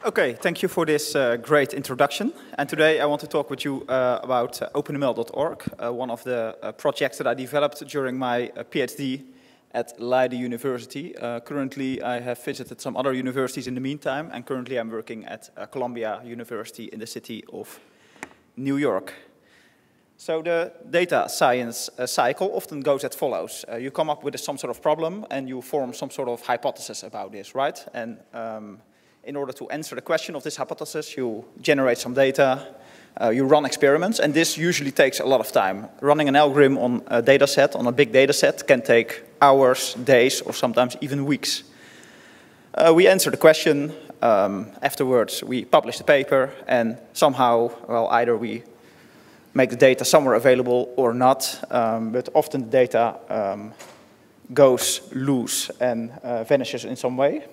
Okay, thank you for this great introduction. And today I want to talk with you about openml.org, one of the projects that I developed during my PhD at Leiden University. Currently, I have visited some other universities in the meantime, and currently I'm working at Columbia University in the city of New York. So the data science cycle often goes as follows. You come up with some sort of problem, and you form some sort of hypothesis about this, right? And in order to answer the question of this hypothesis, you generate some data, you run experiments, and this usually takes a lot of time. Running an algorithm on a data set, on a big data set, can take hours, days, or sometimes even weeks. We answer the question, afterwards we publish the paper, and somehow, well, either we make the data somewhere available or not, but often the data goes loose and vanishes in some way.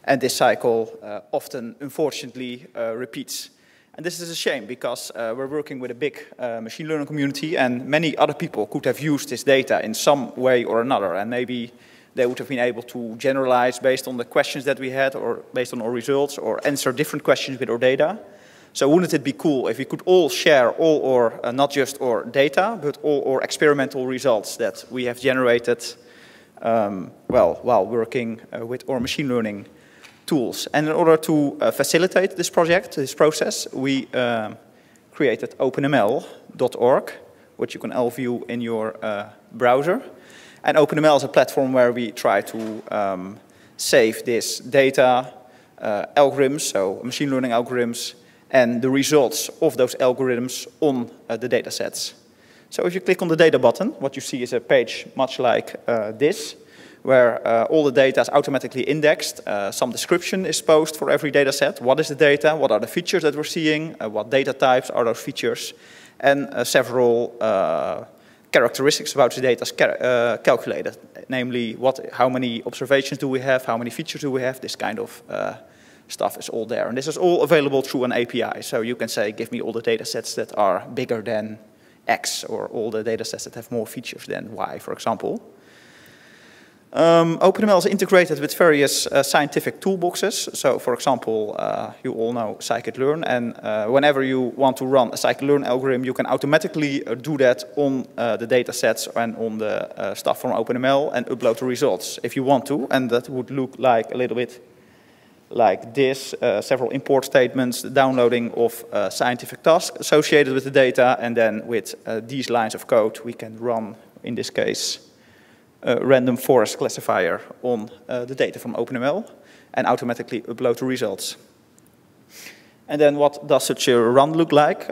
And this cycle often, unfortunately, repeats. And this is a shame because we're working with a big machine learning community, and many other people could have used this data in some way or another. And maybe they would have been able to generalize based on the questions that we had, or based on our results, or answer different questions with our data. So wouldn't it be cool if we could all share all our, not just our data, but all our experimental results that we have generated well, while working with our machine learning tools. And in order to facilitate this project, this process, we created openml.org, which you can all view in your browser. And OpenML is a platform where we try to save this data, algorithms, so machine learning algorithms, and the results of those algorithms on the data sets. So if you click on the data button, what you see is a page much like this, where all the data is automatically indexed. Some description is posted for every data set. What is the data? What are the features that we're seeing? What data types are those features? And several characteristics about the data is calculated. Namely, how many observations do we have? How many features do we have? This kind of stuff is all there. And this is all available through an API. So you can say, give me all the data sets that are bigger than X, or all the data sets that have more features than Y, for example. OpenML is integrated with various scientific toolboxes. So, for example, you all know scikit-learn, and whenever you want to run a scikit-learn algorithm, you can automatically do that on the data sets and on the stuff from OpenML and upload the results if you want to. And that would look like a little bit like this, several import statements, the downloading of scientific tasks associated with the data, and then with these lines of code, we can run, in this case, random forest classifier on the data from OpenML and automatically upload the results. And then what does such a run look like?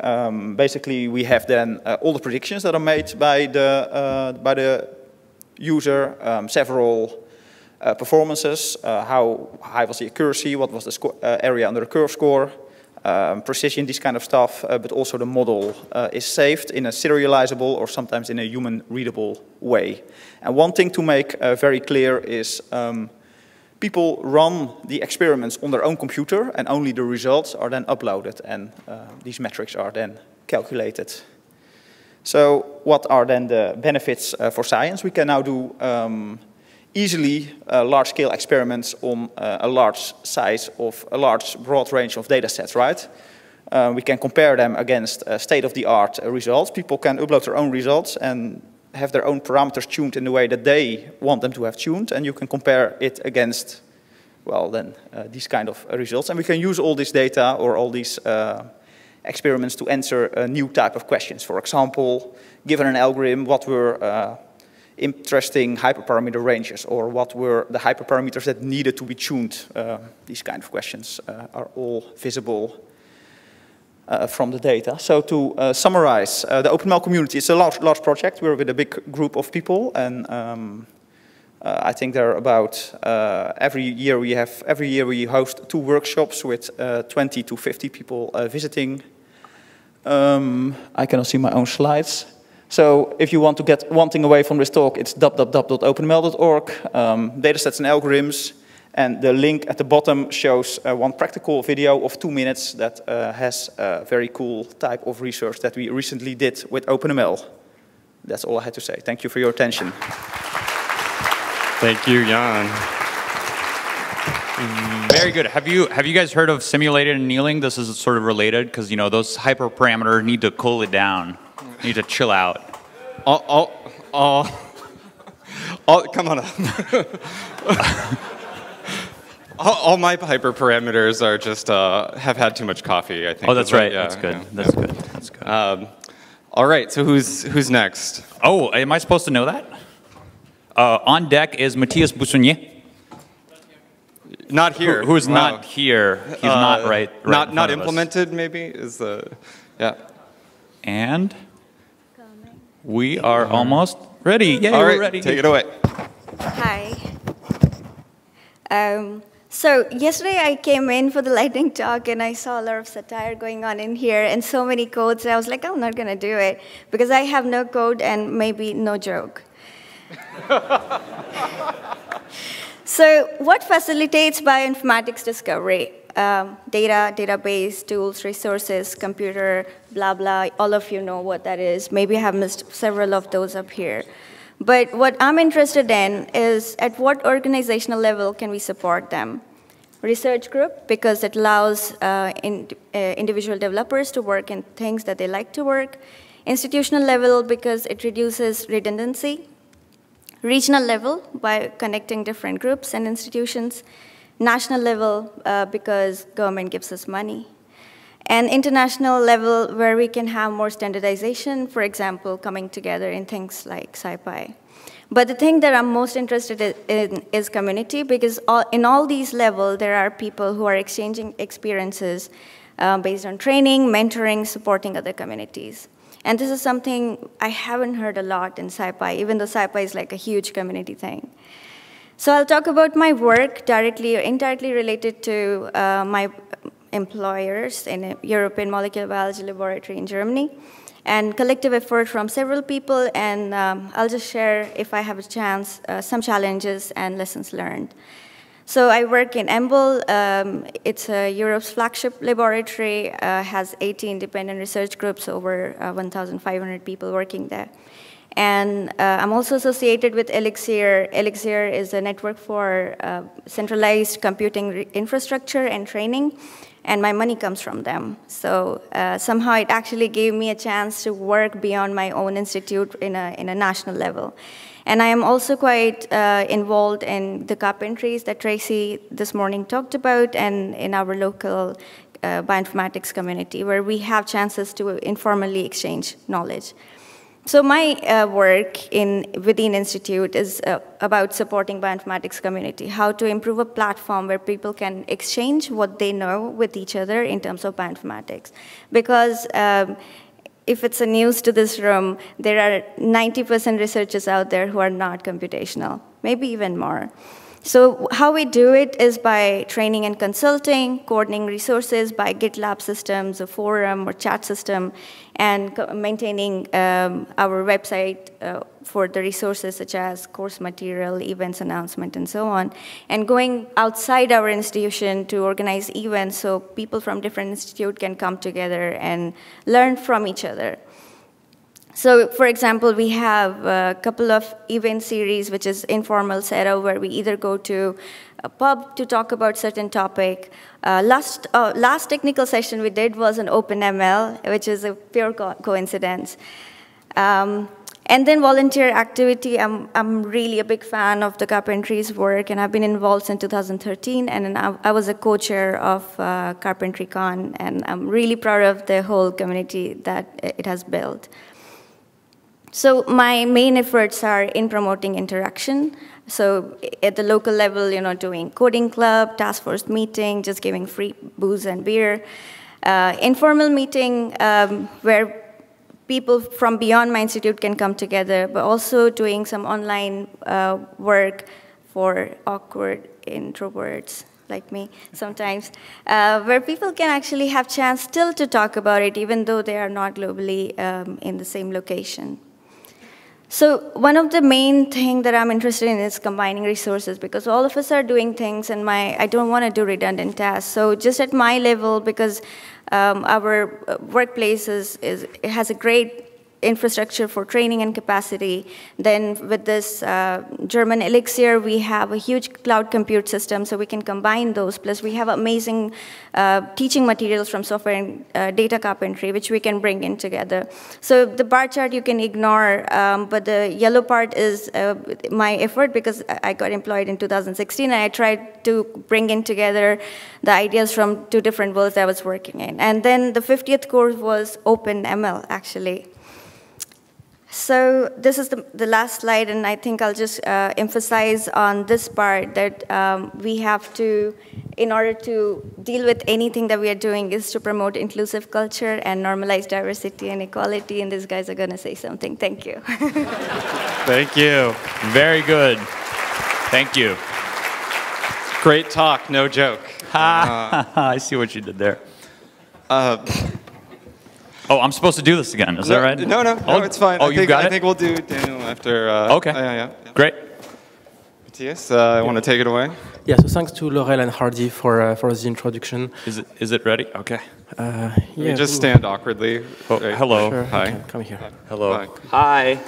Basically, we have then all the predictions that are made by the user, several performances, how high was the accuracy, what was the area under the curve score, precision, this kind of stuff, but also the model is saved in a serializable or sometimes in a human-readable way. And one thing to make very clear is people run the experiments on their own computer, and only the results are then uploaded, and these metrics are then calculated. So what are then the benefits for science? We can now do easily large-scale experiments on a large size of a large, broad range of data sets, right? We can compare them against state-of-the-art results. People can upload their own results and have their own parameters tuned in the way that they want them to have tuned, and you can compare it against, well, then these kind of results. And we can use all this data or all these experiments to answer a new type of questions. For example, given an algorithm, what were interesting hyperparameter ranges, or what were the hyperparameters that needed to be tuned? These kind of questions are all visible from the data. So to summarize, the OpenML community is a large project. We're with a big group of people, and I think there are about every year we host 2 workshops with 20 to 50 people visiting. I cannot see my own slides. So if you want to get one thing away from this talk, it's www.openml.org, datasets and algorithms, and the link at the bottom shows one practical video of 2 minutes that has a very cool type of research that we recently did with OpenML. That's all I had to say. Thank you for your attention. Thank you, Jan. Very good. Have you guys heard of simulated annealing? This is sort of related because those hyperparameters need to cool it down, need to chill out. Come on up. all my hyperparameters are just have had too much coffee, I think. Oh, that's right. Yeah, that's good. Yeah. That's good. That's good. All right. So who's next? Oh, am I supposed to know that? On deck is Matthias Bussonnier. Not here. Who's not here? He's not right. Not implemented. Maybe is the yeah. And we are almost ready. Yay, all right, we're ready. Take it away. Hi. So yesterday I came in for the lightning talk and I saw a lot of satire going on in here and so many codes. I was like, I'm not going to do it because I have no code and maybe no joke. So what facilitates bioinformatics discovery? Data, database, tools, resources, computer, blah, blah. All of you know what that is. Maybe I have missed several of those up here. But what I'm interested in is at what organizational level can we support them? Research group, because it allows individual developers to work in things that they like to work. Institutional level, because it reduces redundancy. Regional level, by connecting different groups and institutions. National level, because government gives us money. And international level, where we can have more standardization, for example, coming together in things like SciPy. But the thing that I'm most interested in is community, because in all these levels, there are people who are exchanging experiences based on training, mentoring, supporting other communities. And this is something I haven't heard a lot in SciPy, even though SciPy is like a huge community thing. So I'll talk about my work directly or indirectly related to my employers in a European Molecular Biology Laboratory in Germany, and collective effort from several people, and I'll just share, if I have a chance, some challenges and lessons learned. So I work in EMBL. It's Europe's flagship laboratory, has 80 independent research groups, over 1,500 people working there. And I'm also associated with Elixir. Elixir is a network for centralized computing infrastructure and training, and my money comes from them. So somehow it actually gave me a chance to work beyond my own institute in a national level. And I am also quite involved in the carpentries that Tracy this morning talked about, and in our local bioinformatics community, where we have chances to informally exchange knowledge. So my work within Institute is about supporting bioinformatics community, how to improve a platform where people can exchange what they know with each other in terms of bioinformatics. Because if it's a news to this room, there are 90% researchers out there who are not computational, maybe even more. So how we do it is by training and consulting, coordinating resources by GitLab systems, a forum or chat system, and maintaining our website for the resources such as course material, events announcement, and so on. And going outside our institution to organize events so people from different institutes can come together and learn from each other. So, for example, we have a couple of event series, which is informal setup, where we either go to a pub to talk about certain topic. Last technical session we did was an OpenML, which is a pure coincidence. And then volunteer activity. I'm really a big fan of the carpentry's work, and I've been involved since 2013, and I was a co-chair of CarpentryCon, and I'm really proud of the whole community that it has built. So my main efforts are in promoting interaction. So at the local level, doing coding club, task force meeting, just giving free booze and beer. Informal meeting where people from beyond my institute can come together, but also doing some online work for awkward introverts like me sometimes, where people can actually have chance still to talk about it, even though they are not globally in the same location. So one of the main things that I'm interested in is combining resources, because all of us are doing things, and I don't want to do redundant tasks. So just at my level, because our workplace it has a great infrastructure for training and capacity. Then with this German Elixir, we have a huge cloud compute system, so we can combine those. Plus, we have amazing teaching materials from software and data carpentry, which we can bring in together. So the bar chart you can ignore, but the yellow part is my effort, because I got employed in 2016, and I tried to bring in together the ideas from 2 different worlds I was working in. And then the 50th course was OpenML, actually. So this is the last slide, and I think I'll just emphasize on this part that we have to, in order to deal with anything that we are doing, is to promote inclusive culture and normalize diversity and equality, and these guys are going to say something. Thank you. Thank you. Very good. Thank you. Great talk, no joke. I see what you did there. Oh, I'm supposed to do this again. Is that right? No, it's fine. Oh, you got it? I think we'll do Daniel after. Okay. Yeah. Great. Matthias, I want to take it away. Yeah, so thanks to Laurel and Hardy for the introduction. Is it ready? Okay. Yeah, You just stand awkwardly. Oh, hello. Sure. Hi. Okay, come here. Hello. Hi. Hi.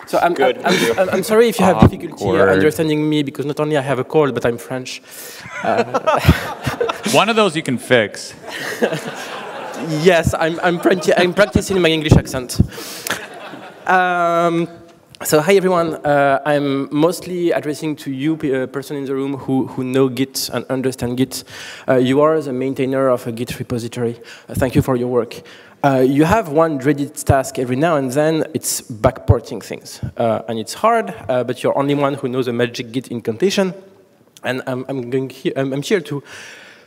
So I'm sorry if you have difficulty understanding me, because not only I have a cold, but I'm French. One of those you can fix. Yes, I'm practicing my English accent. So hi everyone. I'm mostly addressing to you, person in the room who know Git and understand Git. You are the maintainer of a Git repository. Thank you for your work. You have one dreaded task every now and then. It's backporting things, and it's hard. But you're only one who knows the magic Git incantation, and I'm here to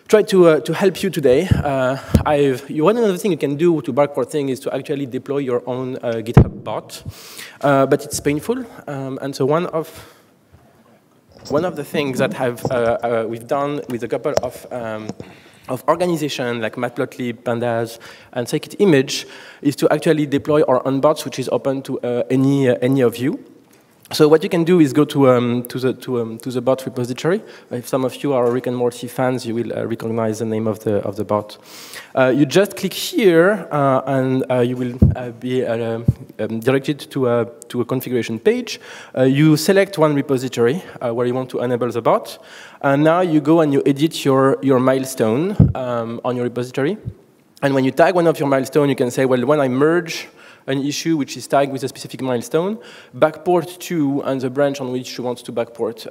try to help you today. One of the things you can do to backport things is to actually deploy your own GitHub bot, but it's painful. And so one of the things that we've done with a couple of organizations like Matplotlib, Pandas, and scikit-image is to actually deploy our own bots, which is open to any of you. So what you can do is go to the bot repository. If some of you are Rick and Morty fans, you will recognize the name of the bot. You just click here, and you will be directed to a configuration page. You select one repository where you want to enable the bot, and now you go and you edit your milestone on your repository. And when you tag one of your milestones, you can say, well, when I merge an issue which is tagged with a specific milestone, backport to, and the branch on which you want to backport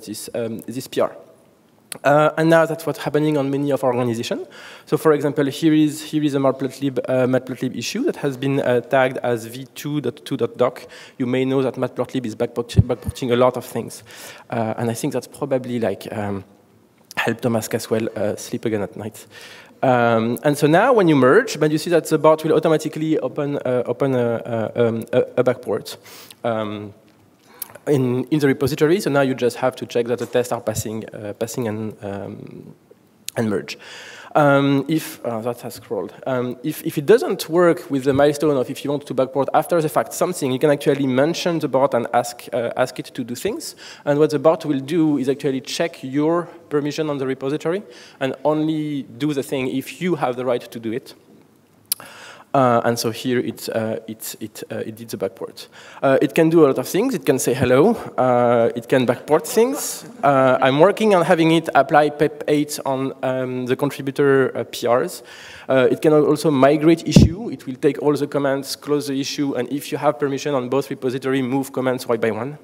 this PR. And now that's what's happening on many of our organizations. So for example, here is a Matplotlib issue that has been tagged as v2.2.doc. You may know that Matplotlib is backporting a lot of things. And I think that's probably like help Thomas Caswell sleep again at night. And so now, when you merge, but you see that the bot will automatically open a backport in the repository. So now you just have to check that the tests are passing and merge. That has scrolled. If it doesn't work with the milestone of if you want to backport after the fact something, you can actually mention the bot and ask it to do things. And what the bot will do is actually check your permission on the repository and only do the thing if you have the right to do it. And so here it did the backport. It can do a lot of things. It can say hello. It can backport things. I'm working on having it apply PEP8 on the contributor PRs. It can also migrate issue. It will take all the commands, close the issue, and if you have permission on both repository, move commands one by one.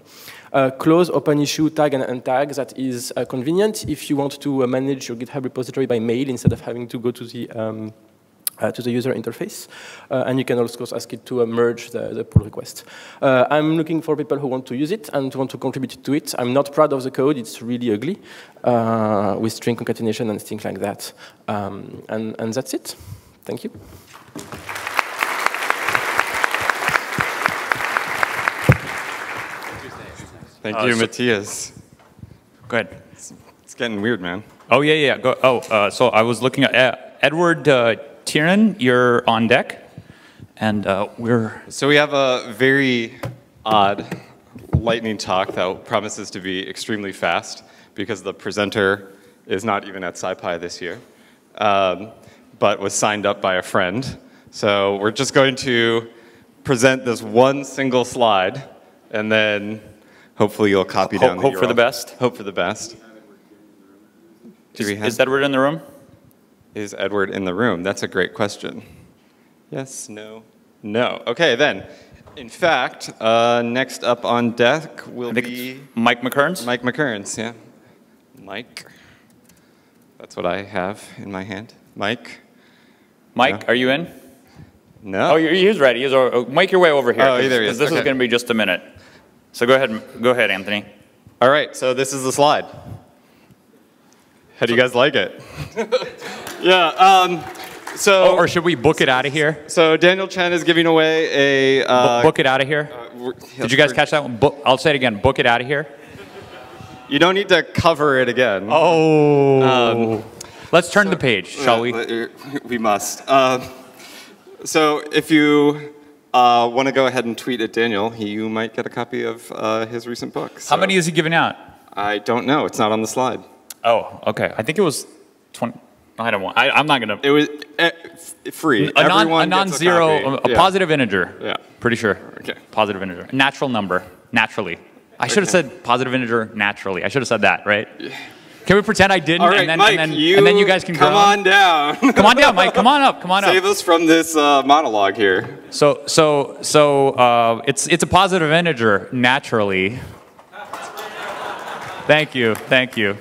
Close, open issue, tag, and untag. That is convenient if you want to manage your GitHub repository by mail instead of having to go to the user interface. And you can also ask it to merge the pull request. I'm looking for people who want to use it and want to contribute to it. I'm not proud of the code. It's really ugly with string concatenation and things like that. And that's it. Thank you. Thank you, Matthias. Go ahead. It's getting weird, man. Oh, yeah. Go. So I was looking at Edward Tiernan, you're on deck, and So we have a very odd lightning talk that promises to be extremely fast because the presenter is not even at SciPy this year, but was signed up by a friend. So we're just going to present this one single slide, and then hopefully you'll copy down the Hope for the URL. best. Hope for the best. Is Edward in the room? Is Edward in the room? That's a great question. Yes, no, no. Okay, then. In fact, next up on deck will be Mike McKearns. Mike McKearns, yeah. Mike. That's what I have in my hand. Mike. Mike, No. are you in? No. Oh, he's ready. Make your way over here. Oh, there he is. This is Okay. going to be just a minute. So go ahead, Anthony. All right, so this is the slide. How do you guys like it? Yeah, so... Or should we book it out of here? So Daniel Chen is giving away a... Book it out of here? Did you guys catch that one? I'll say it again. Book it out of here. You don't need to cover it again. Oh. Let's turn the page, shall we? We must. So if you want to go ahead and tweet at Daniel, you might get a copy of his recent book. So How many is he giving out? I don't know. It's not on the slide. Oh, okay. I think it was 20. I don't want. I'm not gonna. It was free. A Everyone gets non-zero, copy. a positive integer. Yeah. Pretty sure. Okay. Positive integer. Natural number. Naturally. I should have said positive integer naturally. I should have said that, right? Yeah. Can we pretend I didn't? All right, Mike, and then you guys can come groan? on down. Come on down, Mike. Come on up. Come on up. Save us from this monologue here. So it's a positive integer naturally. Thank you. Thank you.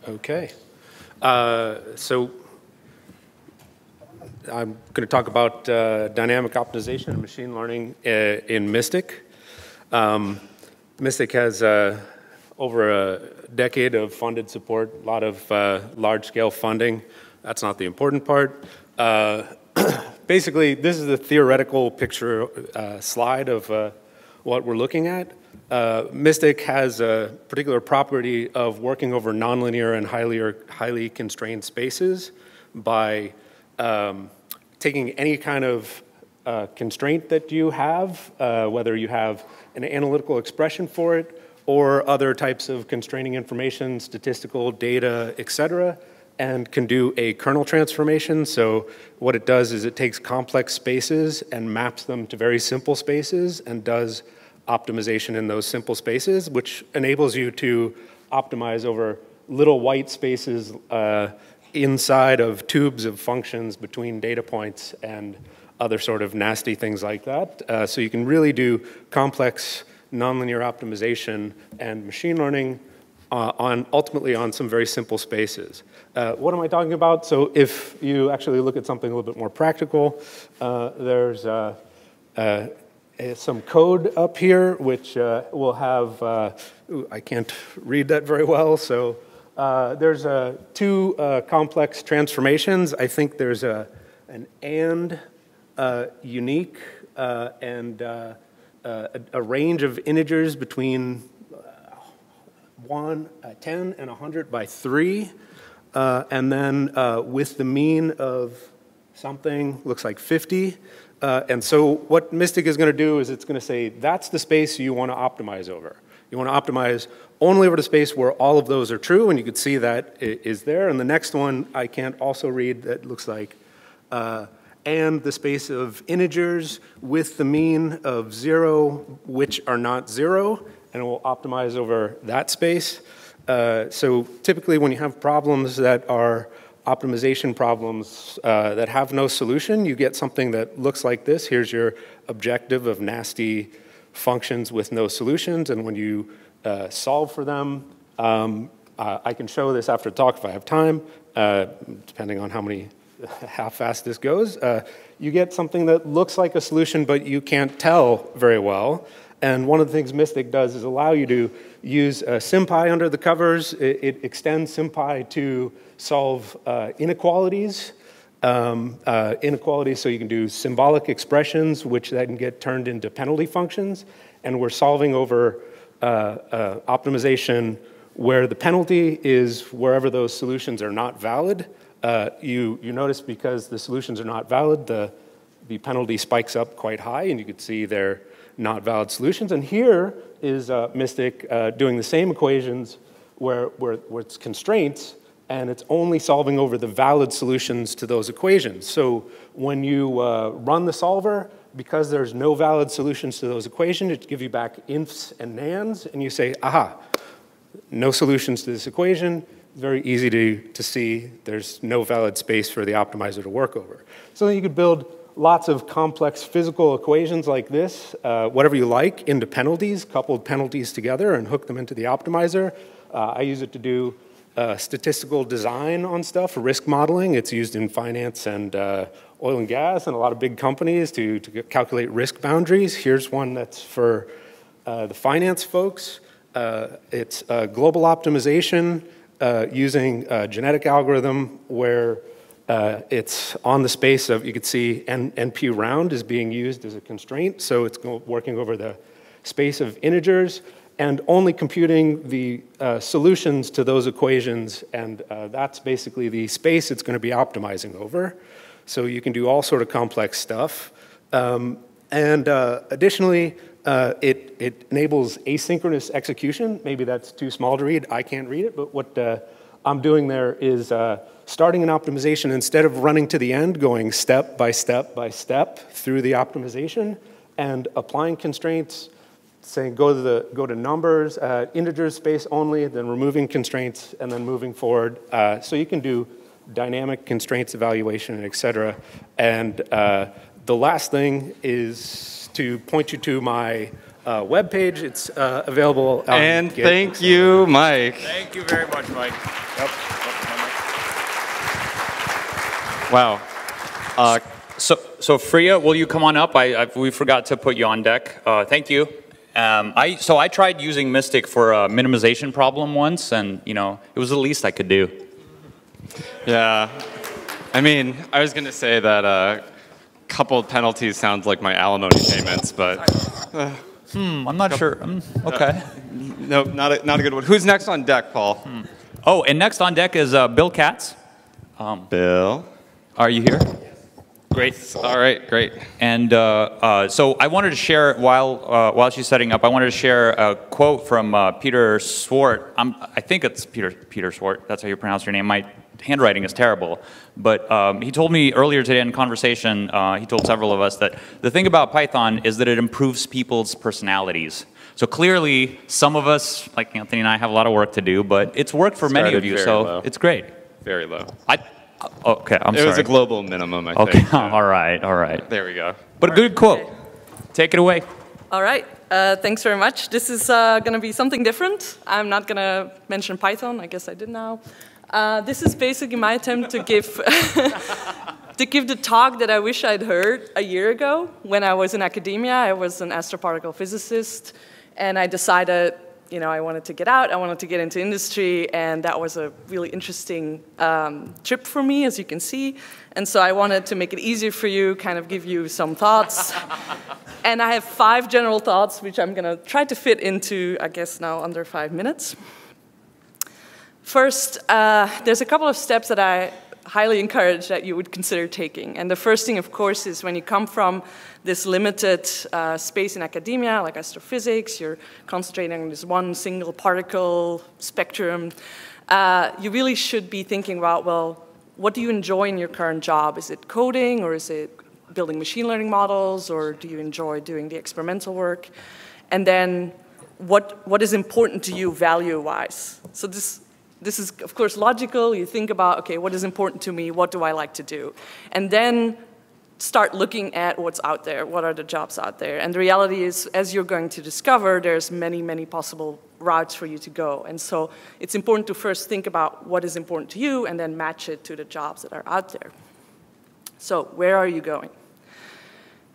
Okay. So I'm going to talk about dynamic optimization and machine learning in Mystic. Mystic has over a decade of funded support, a lot of large-scale funding. That's not the important part. Basically, this is a theoretical picture slide of what we're looking at. Mystic has a particular property of working over nonlinear and highly constrained spaces by taking any kind of constraint that you have, whether you have an analytical expression for it or other types of constraining information, statistical data, et cetera, and can do a kernel transformation. So what it does is it takes complex spaces and maps them to very simple spaces and does optimization in those simple spaces, which enables you to optimize over little white spaces inside of tubes of functions between data points and other sort of nasty things like that. So you can really do complex nonlinear optimization and machine learning ultimately on some very simple spaces. What am I talking about? So if you actually look at something a little bit more practical, there's some code up here which will have, I can't read that very well, so there's two complex transformations. I think there's an and unique and a range of integers between 10 and 100 by 3, and then with the mean of something, looks like 50. And so what Mystic is going to do is it's going to say, that's the space you want to optimize over. You want to optimize only over the space where all of those are true, and you can see that is there. And the next one I can't also read that looks like, and the space of integers with the mean of 0, which are not 0, and it will optimize over that space. So typically when you have problems that are optimization problems that have no solution, you get something that looks like this. Here's your objective of nasty functions with no solutions, and when you solve for them, I can show this after the talk if I have time, depending on how fast this goes. You get something that looks like a solution, but you can't tell very well. And one of the things Mystic does is allow you to use SciPy under the covers. It extends SciPy to solve inequalities. Inequalities, so you can do symbolic expressions, which then get turned into penalty functions. And we're solving over optimization where the penalty is wherever those solutions are not valid. You notice because the solutions are not valid, the penalty spikes up quite high, and you can see they're not valid solutions. And here is Mystic doing the same equations where it's constraints, and it's only solving over the valid solutions to those equations. So when you run the solver, because there's no valid solutions to those equations, it gives you back infs and nands, and you say, aha, no solutions to this equation. It's very easy to see there's no valid space for the optimizer to work over. So then you could build lots of complex physical equations like this, whatever you like, into penalties, coupled penalties together and hook them into the optimizer. I use it to do statistical design on stuff, risk modeling. It's used in finance and oil and gas and a lot of big companies to calculate risk boundaries. Here's one that's for the finance folks. It's global optimization using a genetic algorithm where it's on the space of, you could see NP round is being used as a constraint, so it's working over the space of integers and only computing the solutions to those equations, and that's basically the space it's going to be optimizing over. So you can do all sort of complex stuff. Additionally, it enables asynchronous execution. Maybe that's too small to read. I can't read it, but what I'm doing there is starting an optimization, instead of running to the end, going step by step by step through the optimization and applying constraints, saying go to numbers, integer space only, then removing constraints, and then moving forward. So you can do dynamic constraints evaluation, et cetera. And the last thing is to point you to my webpage. It's available on And Git. thank you, Mike. Thank you very much, Mike. Yep. Wow. So Freya, will you come on up? We forgot to put you on deck. Thank you. So I tried using Mystic for a minimization problem once, and it was the least I could do. Yeah. I mean, I was going to say that coupled penalties sounds like my alimony payments, but... I'm not sure. Okay. No, not a good one. Who's next on deck, Paul? Oh, and next on deck is Bill Katz. Bill. Are you here? Great. All right, great. And so I wanted to share, while she's setting up, I wanted to share a quote from Peter Swart. I think it's Peter Swart. That's how you pronounce your name. My handwriting is terrible. But he told me earlier today in conversation, he told several of us that the thing about Python is that it improves people's personalities. So clearly, some of us, like Anthony and I, have a lot of work to do, but it's worked for many of you, so it's great. Very low. Okay, I'm sorry. It was a global minimum, I think. Okay, all right. There we go. But a good quote. Take it away. All right, thanks very much. This is going to be something different. I'm not going to mention Python. I guess I did now. This is basically my attempt to give to give the talk that I wish I'd heard a year ago when I was in academia. I was an astroparticle physicist, and I decided, I wanted to get out. I wanted to get into industry, and that was a really interesting trip for me, as you can see. And so I wanted to make it easier for you, kind of give you some thoughts. And I have 5 general thoughts, which I'm going to try to fit into, I guess, now under 5 minutes. First, there's a couple of steps that I highly encourage that you would consider taking. And the first thing, of course, is when you come from this limited space in academia, like astrophysics, you're concentrating on this one single particle spectrum, you really should be thinking about, well, what do you enjoy in your current job? Is it coding, or is it building machine learning models, or do you enjoy doing the experimental work? And then what is important to you value-wise? So this is, of course, logical. You think about, okay, what is important to me? What do I like to do? And then start looking at what's out there. What are the jobs out there? And the reality is, as you're going to discover, there's many, many possible routes for you to go. And so it's important to first think about what is important to you and then match it to the jobs that are out there. So where are you going?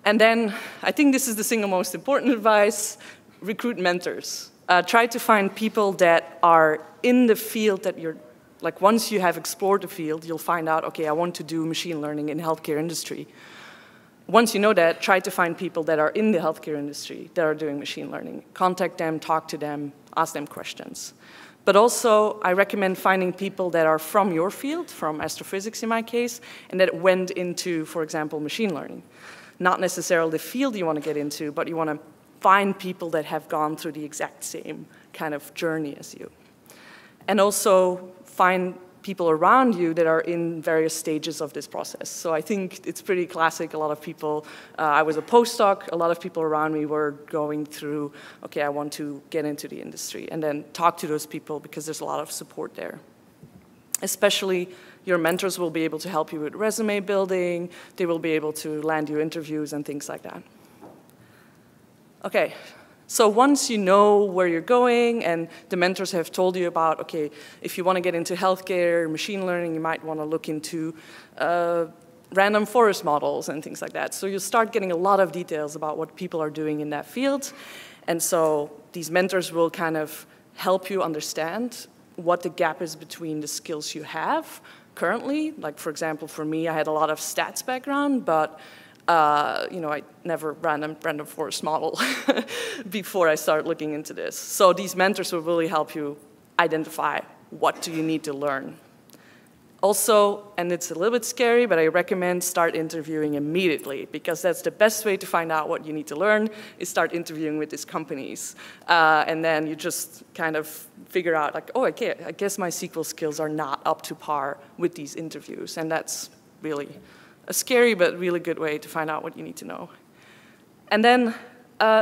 And then I think this is the single most important advice: recruit mentors. Try to find people that are in the field that you're, like once you have explored the field, you'll find out, okay, I want to do machine learning in the healthcare industry. Once you know that, try to find people that are in the healthcare industry that are doing machine learning. Contact them, talk to them, ask them questions. But also, I recommend finding people that are from your field, from astrophysics in my case, and that went into, for example, machine learning. Not necessarily the field you want to get into, but you want to find people that have gone through the exact same kind of journey as you. And also find people around you that are in various stages of this process. So I think it's pretty classic. A lot of people, I was a postdoc, a lot of people around me were going through, okay, I want to get into the industry, and then talk to those people because there's a lot of support there. Especially your mentors will be able to help you with resume building, they will be able to land you interviews and things like that. Okay. So once you know where you're going and the mentors have told you about, okay, if you want to get into healthcare, machine learning, you might want to look into random forest models and things like that. So you start getting a lot of details about what people are doing in that field. And so these mentors will kind of help you understand what the gap is between the skills you have currently. Like, for example, for me, I had a lot of stats background, but you know, I never ran a random forest model before I started looking into this. So these mentors will really help you identify what do you need to learn. Also, and it's a little bit scary, but I recommend start interviewing immediately, because that's the best way to find out what you need to learn, is start interviewing with these companies. And then you just kind of figure out, like, oh, okay, I guess my SQL skills are not up to par with these interviews. And that's really a scary but really good way to find out what you need to know. And then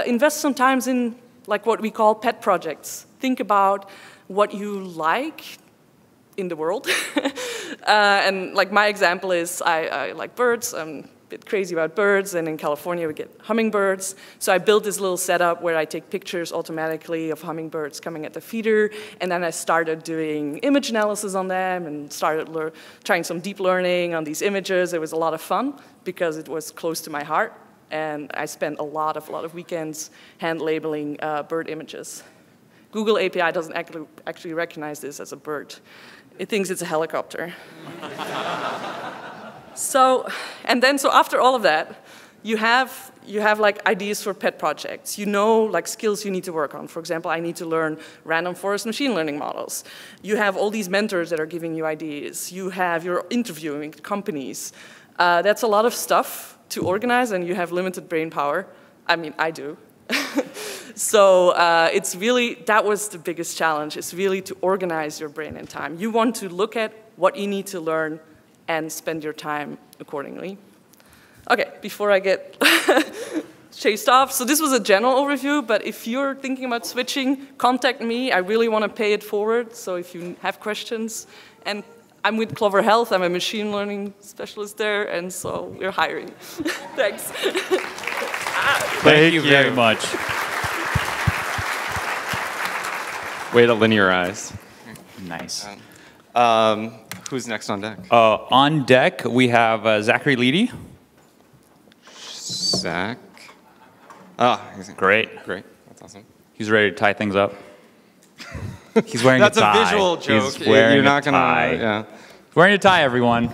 invest some time in like what we call pet projects. Think about what you like in the world. And like my example is I like birds. I'm a bit crazy about birds, and in California we get hummingbirds. So I built this little setup where I take pictures automatically of hummingbirds coming at the feeder, and then I started doing image analysis on them and started trying some deep learning on these images. It was a lot of fun because it was close to my heart, and I spent a lot of weekends hand labeling bird images. Google API doesn't actually recognize this as a bird. It thinks it's a helicopter. So after all of that, you have like ideas for pet projects. You know like skills you need to work on. For example, I need to learn random forest machine learning models. You have all these mentors that are giving you ideas. You're interviewing companies. That's a lot of stuff to organize, and you have limited brain power. I mean, I do. So that was the biggest challenge, is really to organize your brain and time. You want to look at what you need to learn and spend your time accordingly. Okay, before I get chased off, so this was a general overview, but if you're thinking about switching, contact me. I really want to pay it forward, so if you have questions. And I'm with Clover Health. I'm a machine learning specialist there, and so we're hiring. Thanks. Thank you very much. Way to linearize. Nice. Who's next on deck? On deck, we have Zachary Leedy. Zach. Oh, Great. Great. That's awesome. He's ready to tie things up. He's wearing a tie. That's a visual joke. He's wearing You're not a tie. gonna. Yeah. He's wearing a tie, everyone.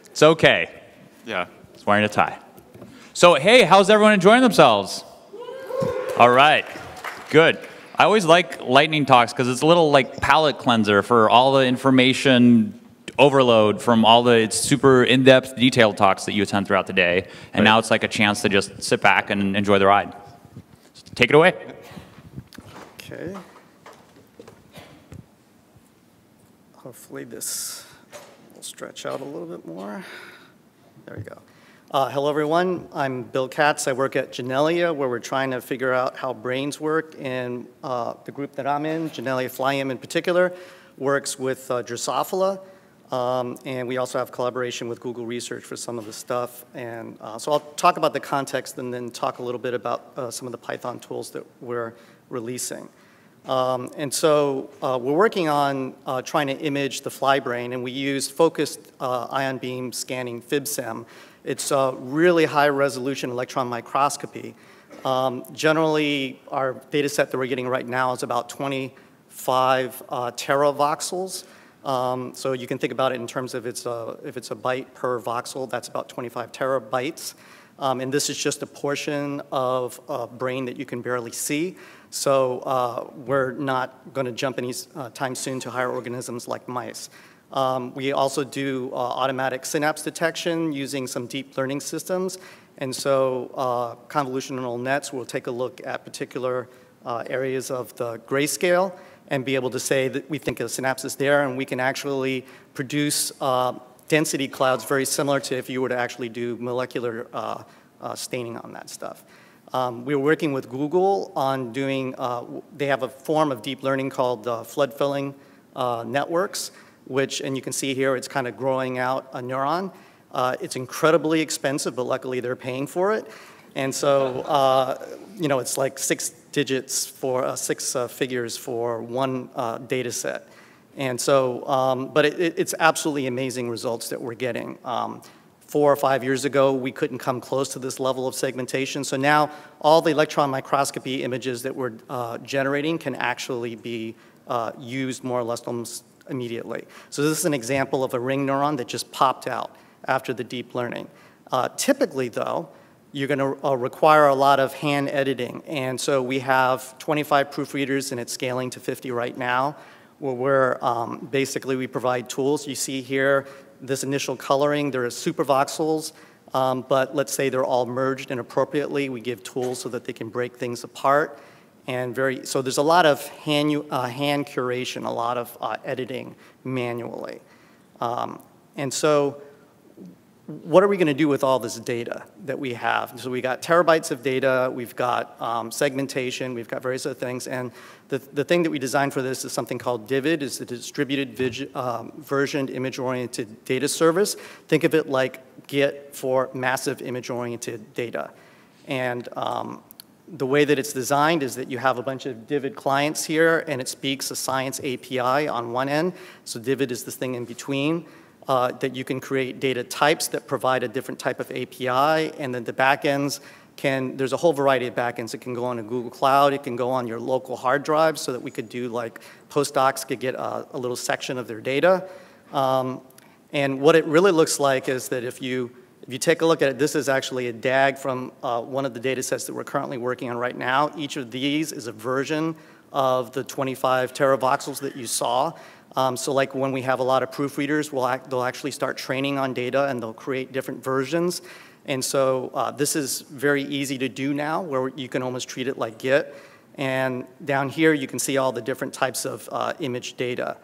It's okay. Yeah. He's wearing a tie. So, hey, how's everyone enjoying themselves? All right. Good. I always like lightning talks because it's a little like palate cleanser for all the information overload from all the super in-depth detailed talks that you attend throughout the day. And now it's like a chance to just sit back and enjoy the ride. So take it away. Okay. Hopefully this will stretch out a little bit more. There we go. Hello, everyone. I'm Bill Katz. I work at Genelia, where we're trying to figure out how brains work. And the group that I'm in, Genelia Flyim in particular, works with Drosophila. And we also have collaboration with Google Research for some of the stuff. And so I'll talk about the context and then talk a little bit about some of the Python tools that we're releasing. And so we're working on trying to image the fly brain, and we use focused ion beam scanning FibSim. It's really high resolution electron microscopy. Generally, our data set that we're getting right now is about 25 teravoxels. So you can think about it in terms of if it's a byte per voxel, that's about 25 terabytes. And this is just a portion of a brain that you can barely see. So we're not going to jump any time soon to higher organisms like mice. We also do automatic synapse detection using some deep learning systems. And so convolutional neural nets will take a look at particular areas of the grayscale and be able to say that we think a synapse is there, and we can actually produce density clouds very similar to if you were to actually do molecular staining on that stuff. We were working with Google on doing, they have a form of deep learning called flood filling networks, which, and you can see here, it's kind of growing out a neuron. It's incredibly expensive, but luckily they're paying for it. And so, you know, it's like 6 digits for, 6 figures for one data set. And so, but it's absolutely amazing results that we're getting. 4 or 5 years ago, we couldn't come close to this level of segmentation. So now all the electron microscopy images that we're generating can actually be used more or less almost immediately. So this is an example of a ring neuron that just popped out after the deep learning. Typically, though, you're going to require a lot of hand editing. And so we have 25 proofreaders, and it's scaling to 50 right now, where we're basically we provide tools. You see here this initial coloring. There are supervoxels, but let's say they're all merged inappropriately. We give tools so that they can break things apart. And so there's a lot of hand curation, a lot of editing manually. And so what are we going to do with all this data that we have? So we got terabytes of data, we've got segmentation, we've got various other things, and the thing that we designed for this is something called DIVID, is the Distributed Versioned Image-Oriented Data Service. Think of it like Git for massive image-oriented data. And the way that it's designed is that you have a bunch of DIVID clients here, and it speaks a science API on one end. So DIVID is this thing in between. That you can create data types that provide a different type of API, and then the backends there's a whole variety of backends. It can go on a Google Cloud, it can go on your local hard drive, so that we could do like postdocs could get a little section of their data. And what it really looks like is that if you take a look at it, this is actually a DAG from one of the data sets that we're currently working on right now. Each of these is a version of the 25 teravoxels that you saw. So like when we have a lot of proofreaders, they'll actually start training on data, and they'll create different versions. And so this is very easy to do now, where you can almost treat it like Git. And down here, you can see all the different types of image data.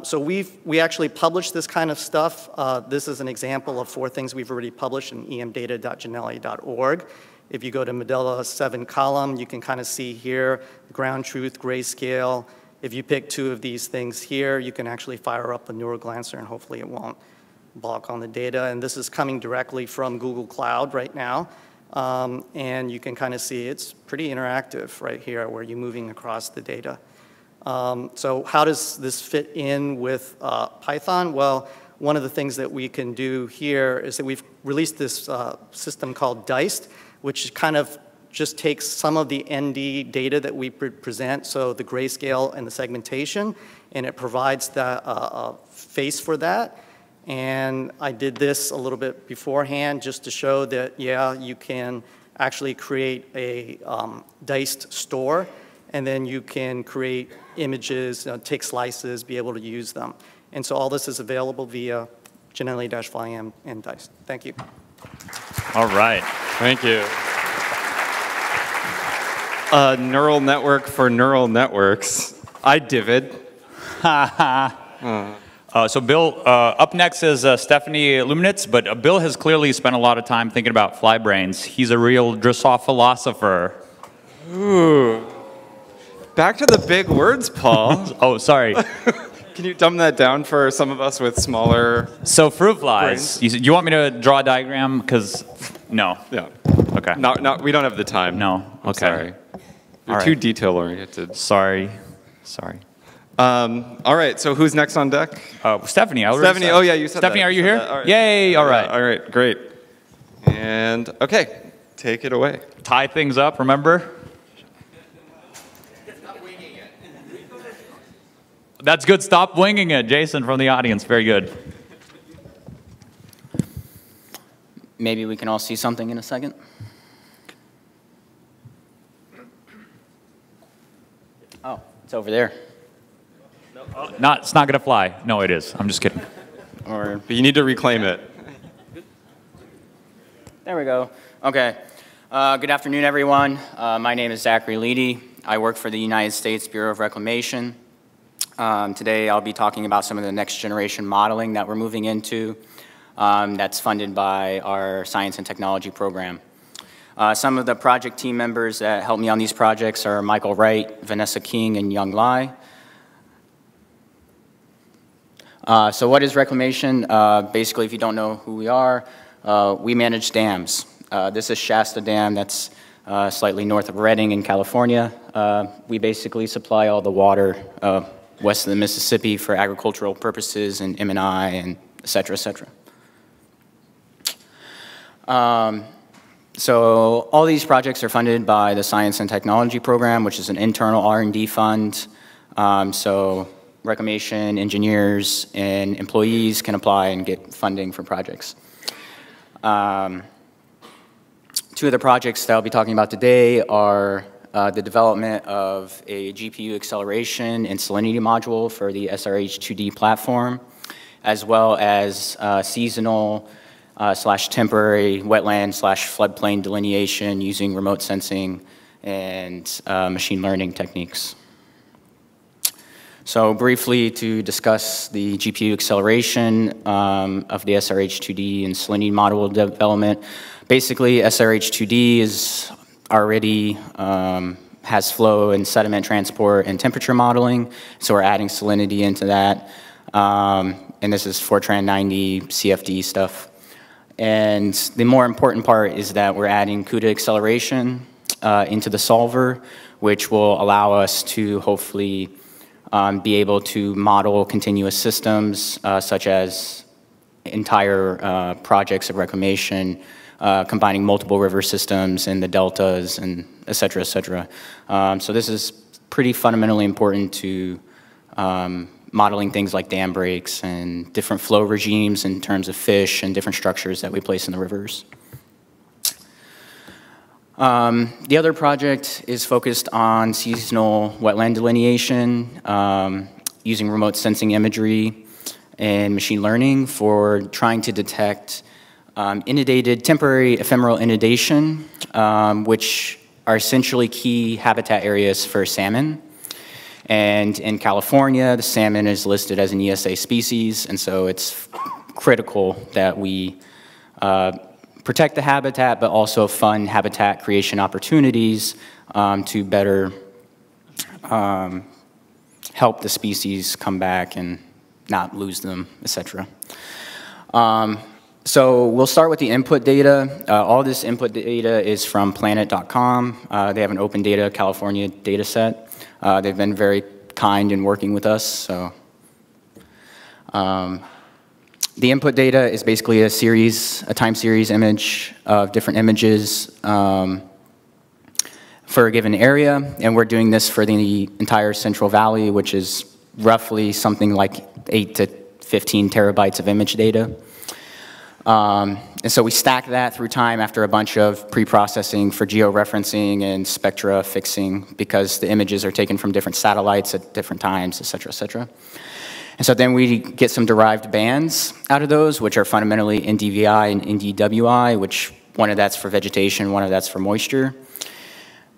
So we actually published this kind of stuff. This is an example of 4 things we've already published in emdata.janelli.org. If you go to Medela 7 column, you can kind of see here ground truth, grayscale. If you pick 2 of these things here, you can actually fire up a neuroglancer, and hopefully it won't balk on the data. And this is coming directly from Google Cloud right now. And you can kind of see it's pretty interactive right here, where you're moving across the data. So how does this fit in with Python? Well, one of the things that we can do here is that we've released this system called Diced, which kind of just takes some of the ND data that we present, so the grayscale and the segmentation, and it provides a face for that. And I did this a little bit beforehand just to show that, yeah, you can actually create a diced store, and then you can create images, take slices, be able to use them. And so all this is available via Janelli-Flyam and Diced. Thank you. All right. Thank you. A neural network for neural networks. I DIVID. So Bill, up next is Stephanie Luminitz, but Bill has clearly spent a lot of time thinking about fly brains. He's a real Dressau philosopher. Ooh. Back to the big words, Paul. Oh, sorry. Can you dumb that down for some of us with smaller So fruit flies. You want me to draw a diagram? Because, no. Yeah. Okay. No, we don't have the time. No. I'm Okay. sorry. You're All too right. detail-oriented. Sorry. All right, so who's next on deck? Stephanie. Stephanie, oh yeah, you said Stephanie, that. are you here? All right. Yay, all right. All right, great. And, okay, take it away. Tie things up, remember? That's good. Stop winging it, Jason, from the audience. Very good. Maybe we can all see something in a second. Oh, it's over there. It's not going to fly. No, it is. I'm just kidding. But you need to reclaim it. There we go. Okay. Good afternoon, everyone. My name is Zachary Leedy. I work for the United States Bureau of Reclamation. Today, I'll be talking about some of the next generation modeling that we're moving into that's funded by our science and technology program. Some of the project team members that help me on these projects are Michael Wright, Vanessa King, and Young Lai. So what is reclamation? Basically, if you don't know who we are, we manage dams. This is Shasta Dam that's slightly north of Redding in California. We basically supply all the water west of the Mississippi for agricultural purposes and M&I and et cetera, et cetera. So all these projects are funded by the Science and Technology Program, which is an internal R&D fund. So reclamation engineers and employees can apply and get funding for projects. Two of the projects that I'll be talking about today are the development of a GPU acceleration and salinity module for the SRH2D platform, as well as seasonal / temporary wetland / floodplain delineation using remote sensing and machine learning techniques. So briefly to discuss the GPU acceleration of the SRH2D and salinity module development. Basically, SRH2D is already has flow and sediment transport and temperature modeling, so we're adding salinity into that. And this is Fortran 90 CFD stuff. And the more important part is that we're adding CUDA acceleration into the solver, which will allow us to hopefully be able to model continuous systems such as entire projects of reclamation, combining multiple river systems and the deltas and et cetera, et cetera. So this is pretty fundamentally important to modeling things like dam breaks and different flow regimes in terms of fish and different structures that we place in the rivers. The other project is focused on seasonal wetland delineation using remote sensing imagery and machine learning for trying to detect inundated, temporary ephemeral inundation, which are essentially key habitat areas for salmon. And in California, the salmon is listed as an ESA species, and so it's critical that we protect the habitat, but also fund habitat creation opportunities to better help the species come back and not lose them, et cetera. So we'll start with the input data. All this input data is from planet.com. They have an open data California data set. They've been very kind in working with us. So the input data is basically a time series image of different images for a given area. And we're doing this for the entire Central Valley, which is roughly something like 8 to 15 terabytes of image data. And so we stack that through time after a bunch of pre-processing for georeferencing and spectra fixing because the images are taken from different satellites at different times, et cetera, et cetera. And so then we get some derived bands out of those, which are fundamentally NDVI and NDWI, which one of that's for vegetation, one of that's for moisture.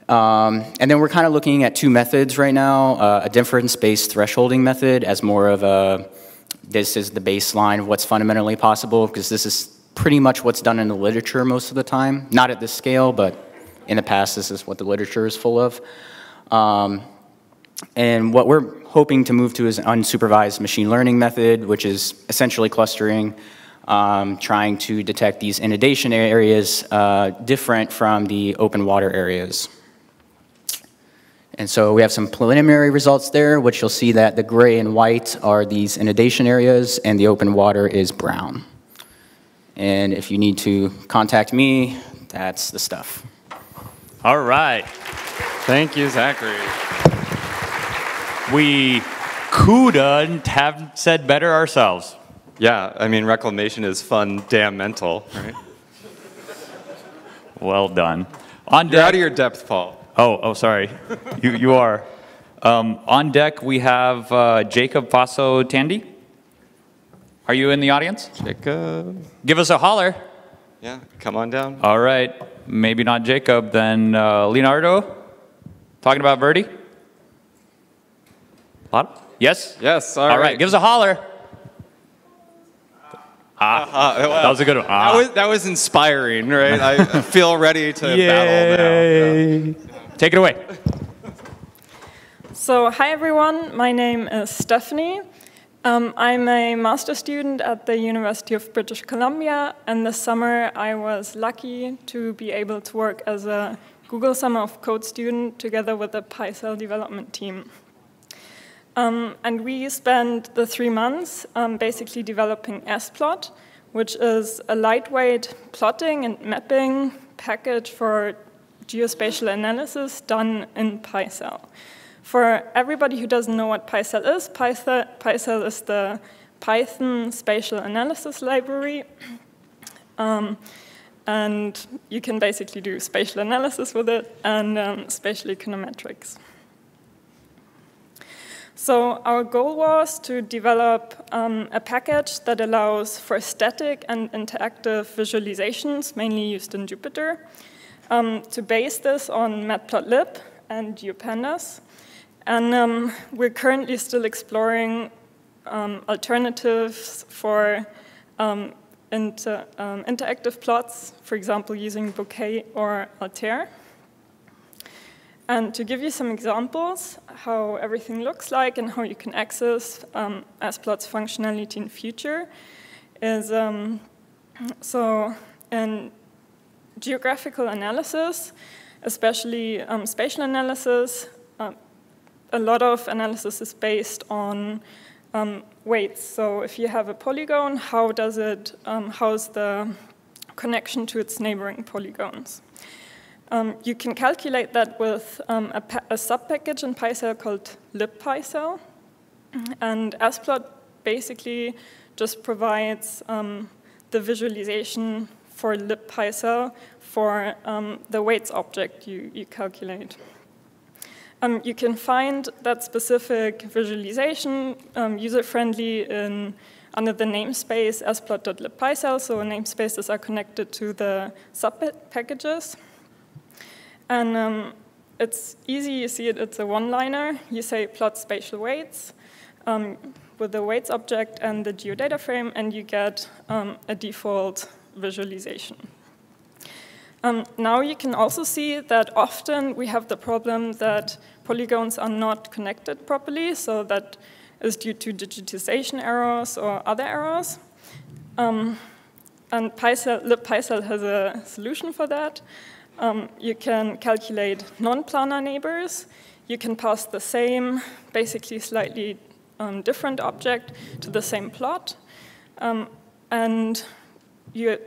And then we're kind of looking at two methods right now, a difference-based thresholding method as more of a, this is the baseline of what's fundamentally possible, because this is pretty much what's done in the literature most of the time. Not at this scale, but in the past, this is what the literature is full of. And what we're hoping to move to is an unsupervised machine learning method, which is essentially clustering, trying to detect these inundation areas different from the open water areas. And so we have some preliminary results there, which you'll see that the gray and white are these inundation areas, and the open water is brown. And if you need to contact me, that's the stuff. All right. Thank you, Zachary. We couldn't have said better ourselves. Yeah, I mean, reclamation is fun, damn mental, right? Well done. You're out of your depth, Paul. Oh, sorry. You are. On deck, we have Jacob Faso Tandy. Are you in the audience? Jacob. Give us a holler. Yeah, come on down. All right. Maybe not Jacob, then Leonardo. Talking about Verdi? Yes? Yes, all right. Give us a holler. Well, that was a good one. That was inspiring, right? I feel ready to battle now. Take it away. So, hi everyone. My name is Stephanie. I'm a master's student at the University of British Columbia, and this summer I was lucky to be able to work as a Google Summer of Code student together with the PyCell development team. And we spent the 3 months basically developing splot, which is a lightweight plotting and mapping package for geospatial analysis done in PyCell. For everybody who doesn't know what PyCell is, PyCell is the Python spatial analysis library. And you can basically do spatial analysis with it and spatial econometrics. So our goal was to develop a package that allows for static and interactive visualizations, mainly used in Jupyter, to base this on matplotlib and GeoPandas. And we're currently still exploring alternatives for interactive plots, for example, using Bokeh or Altair. And to give you some examples how everything looks like and how you can access splot's functionality in future is, so in geographical analysis, especially spatial analysis, a lot of analysis is based on weights. So if you have a polygon, how's the connection to its neighboring polygons? You can calculate that with a sub-package in PyCell called libPyCell. And splot basically just provides the visualization for libPyCell for the weights object you calculate. You can find that specific visualization user-friendly under the namespace splot.libPyCell, so namespaces are connected to the sub-packages. And it's easy, you see it, it's a one-liner. You say plot spatial weights with the weights object and the geodata frame, and you get a default visualization. Now you can also see that often we have the problem that polygons are not connected properly, so that is due to digitization errors or other errors. And libPyCell has a solution for that. You can calculate non-planar neighbors. You can pass the same, basically slightly different object to the same plot. And you,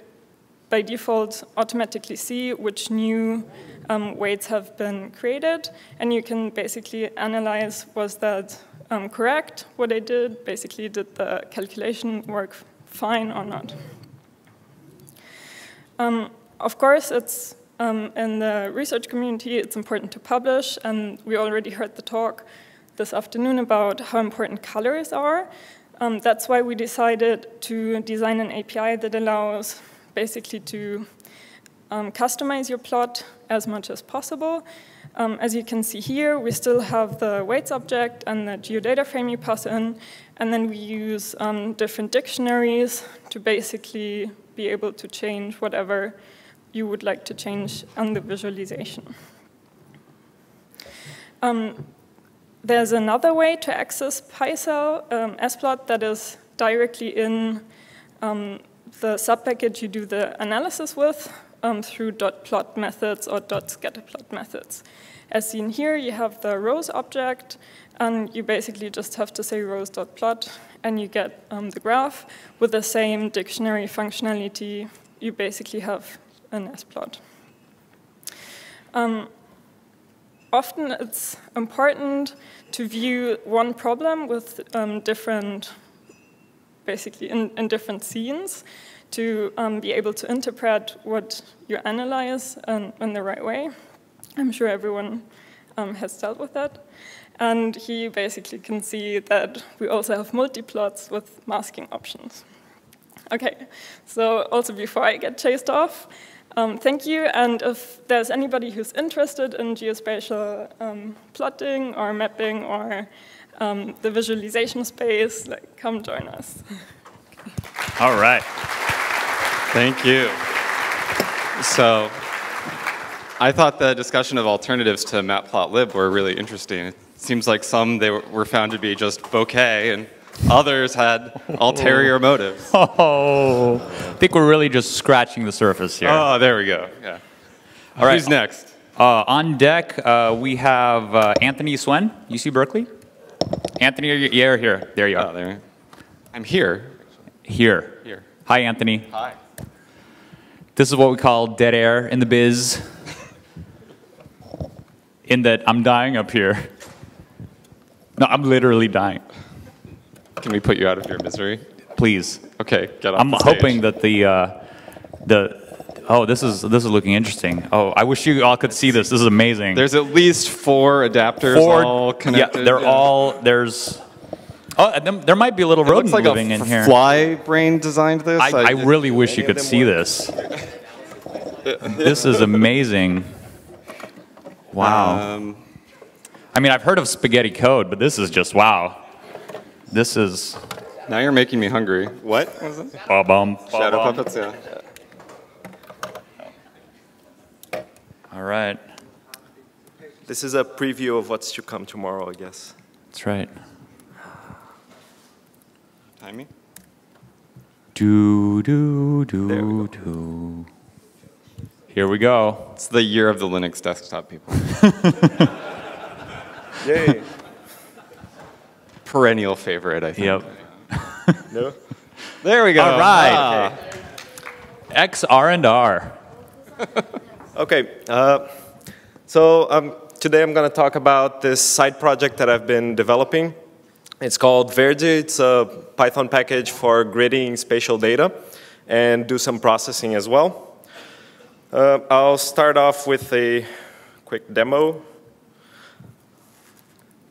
by default, automatically see which new weights have been created. And you can basically analyze, was that correct, what I did? Basically, did the calculation work fine or not? Of course, it's in the research community, it's important to publish, and we already heard the talk this afternoon about how important colors are. That's why we decided to design an API that allows basically to customize your plot as much as possible. As you can see here, we still have the weights object and the geodata frame you pass in, and then we use different dictionaries to basically be able to change whatever you would like to change on the visualization. There's another way to access PyCell splot that is directly in the sub-package you do the analysis with through .plot methods or .scatterplot methods. As seen here, you have the rows object, and you basically just have to say rows.plot, and you get the graph with the same dictionary functionality. You basically have an splot. Often it's important to view one problem with basically in different scenes to be able to interpret what you analyze in the right way. I'm sure everyone has dealt with that. And he basically can see that we also have multiplots with masking options. Okay, so also before I get chased off, thank you. And if there's anybody who's interested in geospatial plotting or mapping or the visualization space, like, come join us. All right. Thank you. So I thought the discussion of alternatives to matplotlib were really interesting. It seems like some they were found to be just bokeh, and others had ulterior motives. Oh, I think we're really just scratching the surface here. Oh, there we go. Yeah. All right. Who's next? On deck, we have Anthony Swen, UC Berkeley. Anthony, you're here. There you are. Oh, there. I'm here. Here. Here. Hi, Anthony. Hi. This is what we call dead air in the biz. In that I'm dying up here. No, I'm literally dying. Can we put you out of your misery? Please. Okay, get off I'm the stage. hoping that oh, this is looking interesting. Oh, I wish you all could see this. This is amazing. There's at least 4 adapters all connected. Yeah, they're all, there's, oh, there might be a little rodent looks like living in here. Fly brain designed this. I really wish you could see this. This is amazing. Wow. I mean, I've heard of spaghetti code, but this is just, wow. This is... Now you're making me hungry. What was it? Ba-bum. Shadow puppets, yeah. All right. This is a preview of what's to come tomorrow, I guess. That's right. Timing? Do, do, do, do. Here we go. It's the year of the Linux desktop, people. Yay. Perennial favorite, I think. Yep. No? There we go. All right. Okay. XR and R. Okay. Today I'm going to talk about this side project that I've been developing. It's called Verde. It's a Python package for gridding spatial data and do some processing as well. I'll start off with a quick demo.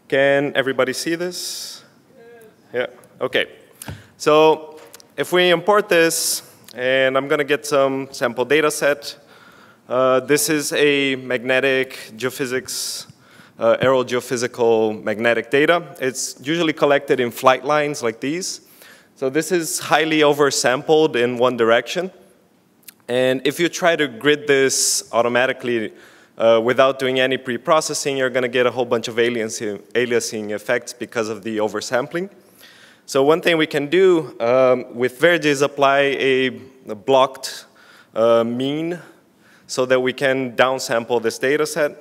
Can everybody see this? Yeah, okay. So if we import this, and I'm going to get some sample data set. This is a magnetic geophysics, aerogeophysical magnetic data. It's usually collected in flight lines like these. So this is highly oversampled in one direction. And if you try to grid this automatically without doing any pre-processing, you're going to get a whole bunch of aliasing effects because of the oversampling. So one thing we can do with Verde is apply a blocked mean so that we can downsample this data set.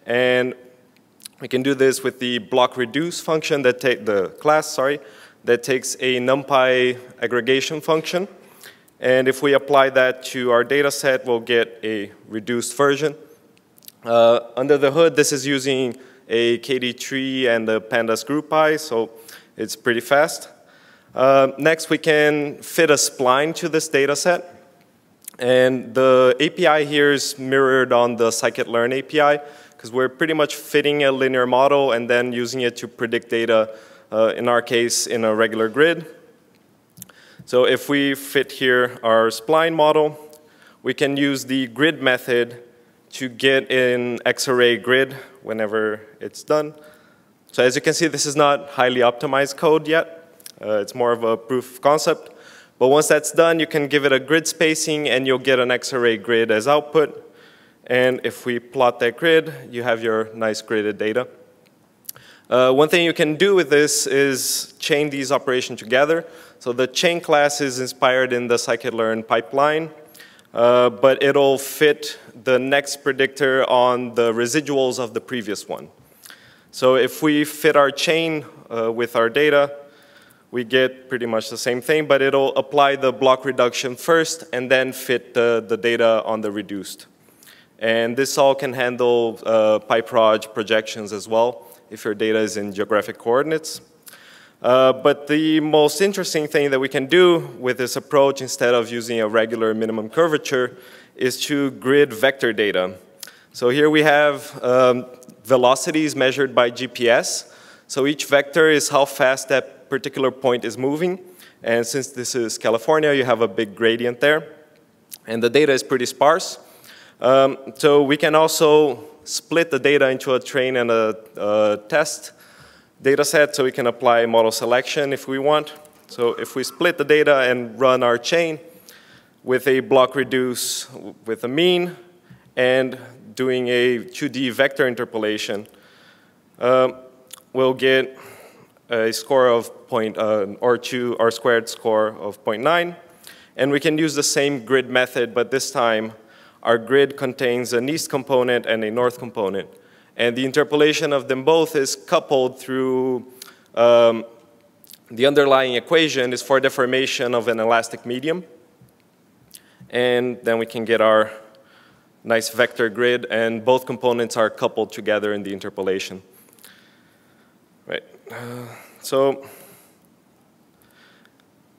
And we can do this with the block reduce function, that the class, that takes a NumPy aggregation function. And if we apply that to our data set, we'll get a reduced version. Under the hood, this is using a KD3 and the pandas GroupPy, so it's pretty fast. Next, we can fit a spline to this data set. And the API here is mirrored on the scikit-learn API, because we're pretty much fitting a linear model and then using it to predict data, in our case, in a regular grid. So if we fit here our spline model, we can use the grid method to get an X-array grid whenever it's done. So as you can see, this is not highly optimized code yet. It's more of a proof of concept. But once that's done, you can give it a grid spacing, and you'll get an X-array grid as output. And if we plot that grid, you have your nice gridded data. One thing you can do with this is chain these operations together. So the chain class is inspired in the scikit-learn pipeline, but it'll fit the next predictor on the residuals of the previous one. So if we fit our chain with our data, we get pretty much the same thing, but it'll apply the block reduction first and then fit the data on the reduced. And this all can handle PyProj projections as well if your data is in geographic coordinates. But the most interesting thing that we can do with this approach, instead of using a regular minimum curvature, is to grid vector data. So here we have velocities measured by GPS. So each vector is how fast that particular point is moving. And since this is California, you have a big gradient there. And the data is pretty sparse. So we can also split the data into a train and a test data set, so we can apply model selection if we want. So if we split the data and run our chain with a block reduce with a mean and doing a 2D vector interpolation, we'll get a score of R squared score of 0.9. And we can use the same grid method, but this time our grid contains an east component and a north component. And the interpolation of them both is coupled through the underlying equation is for deformation of an elastic medium. And then we can get our nice vector grid, and both components are coupled together in the interpolation. Right. So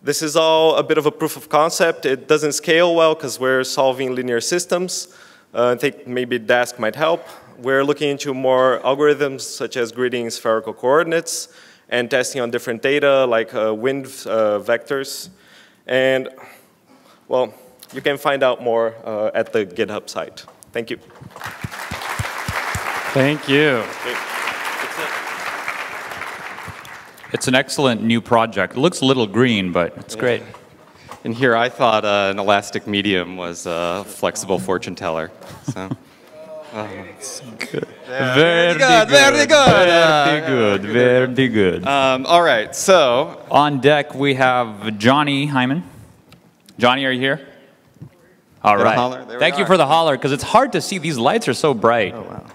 this is all a bit of a proof of concept. It doesn't scale well because we're solving linear systems. I think maybe Dask might help. We're looking into more algorithms such as gridding spherical coordinates and testing on different data like wind vectors. And, well, you can find out more at the GitHub site. Thank you. Thank you. It's an excellent new project. It looks a little green, but it's great. And here I thought an elastic medium was a flexible fortune teller. So. It's good. Very good. Very good. Very good. Very good. All right. So on deck we have Johnny Hyman. Johnny, are you here? All right. Thank you for the holler, because it's hard to see. These lights are so bright. Oh wow.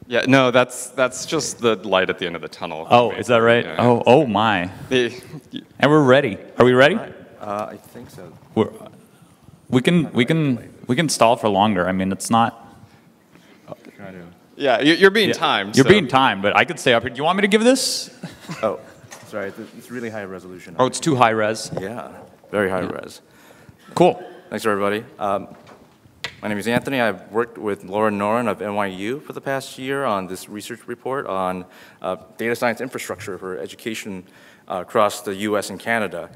Yeah. No, that's just the light at the end of the tunnel. Oh, is that right? Yeah. Oh my. And we're ready. Are we ready? I think so. We can stall for longer. I mean, it's not. Yeah, you're being timed. You're being timed, but I could stay up here. Do you want me to give this? Oh, sorry. It's really high resolution. Oh, it's too high res. Yeah, very high res. Cool. Thanks, everybody. My name is Anthony. I've worked with Laura Noren of NYU for the past year on this research report on data science infrastructure for education across the US and Canada.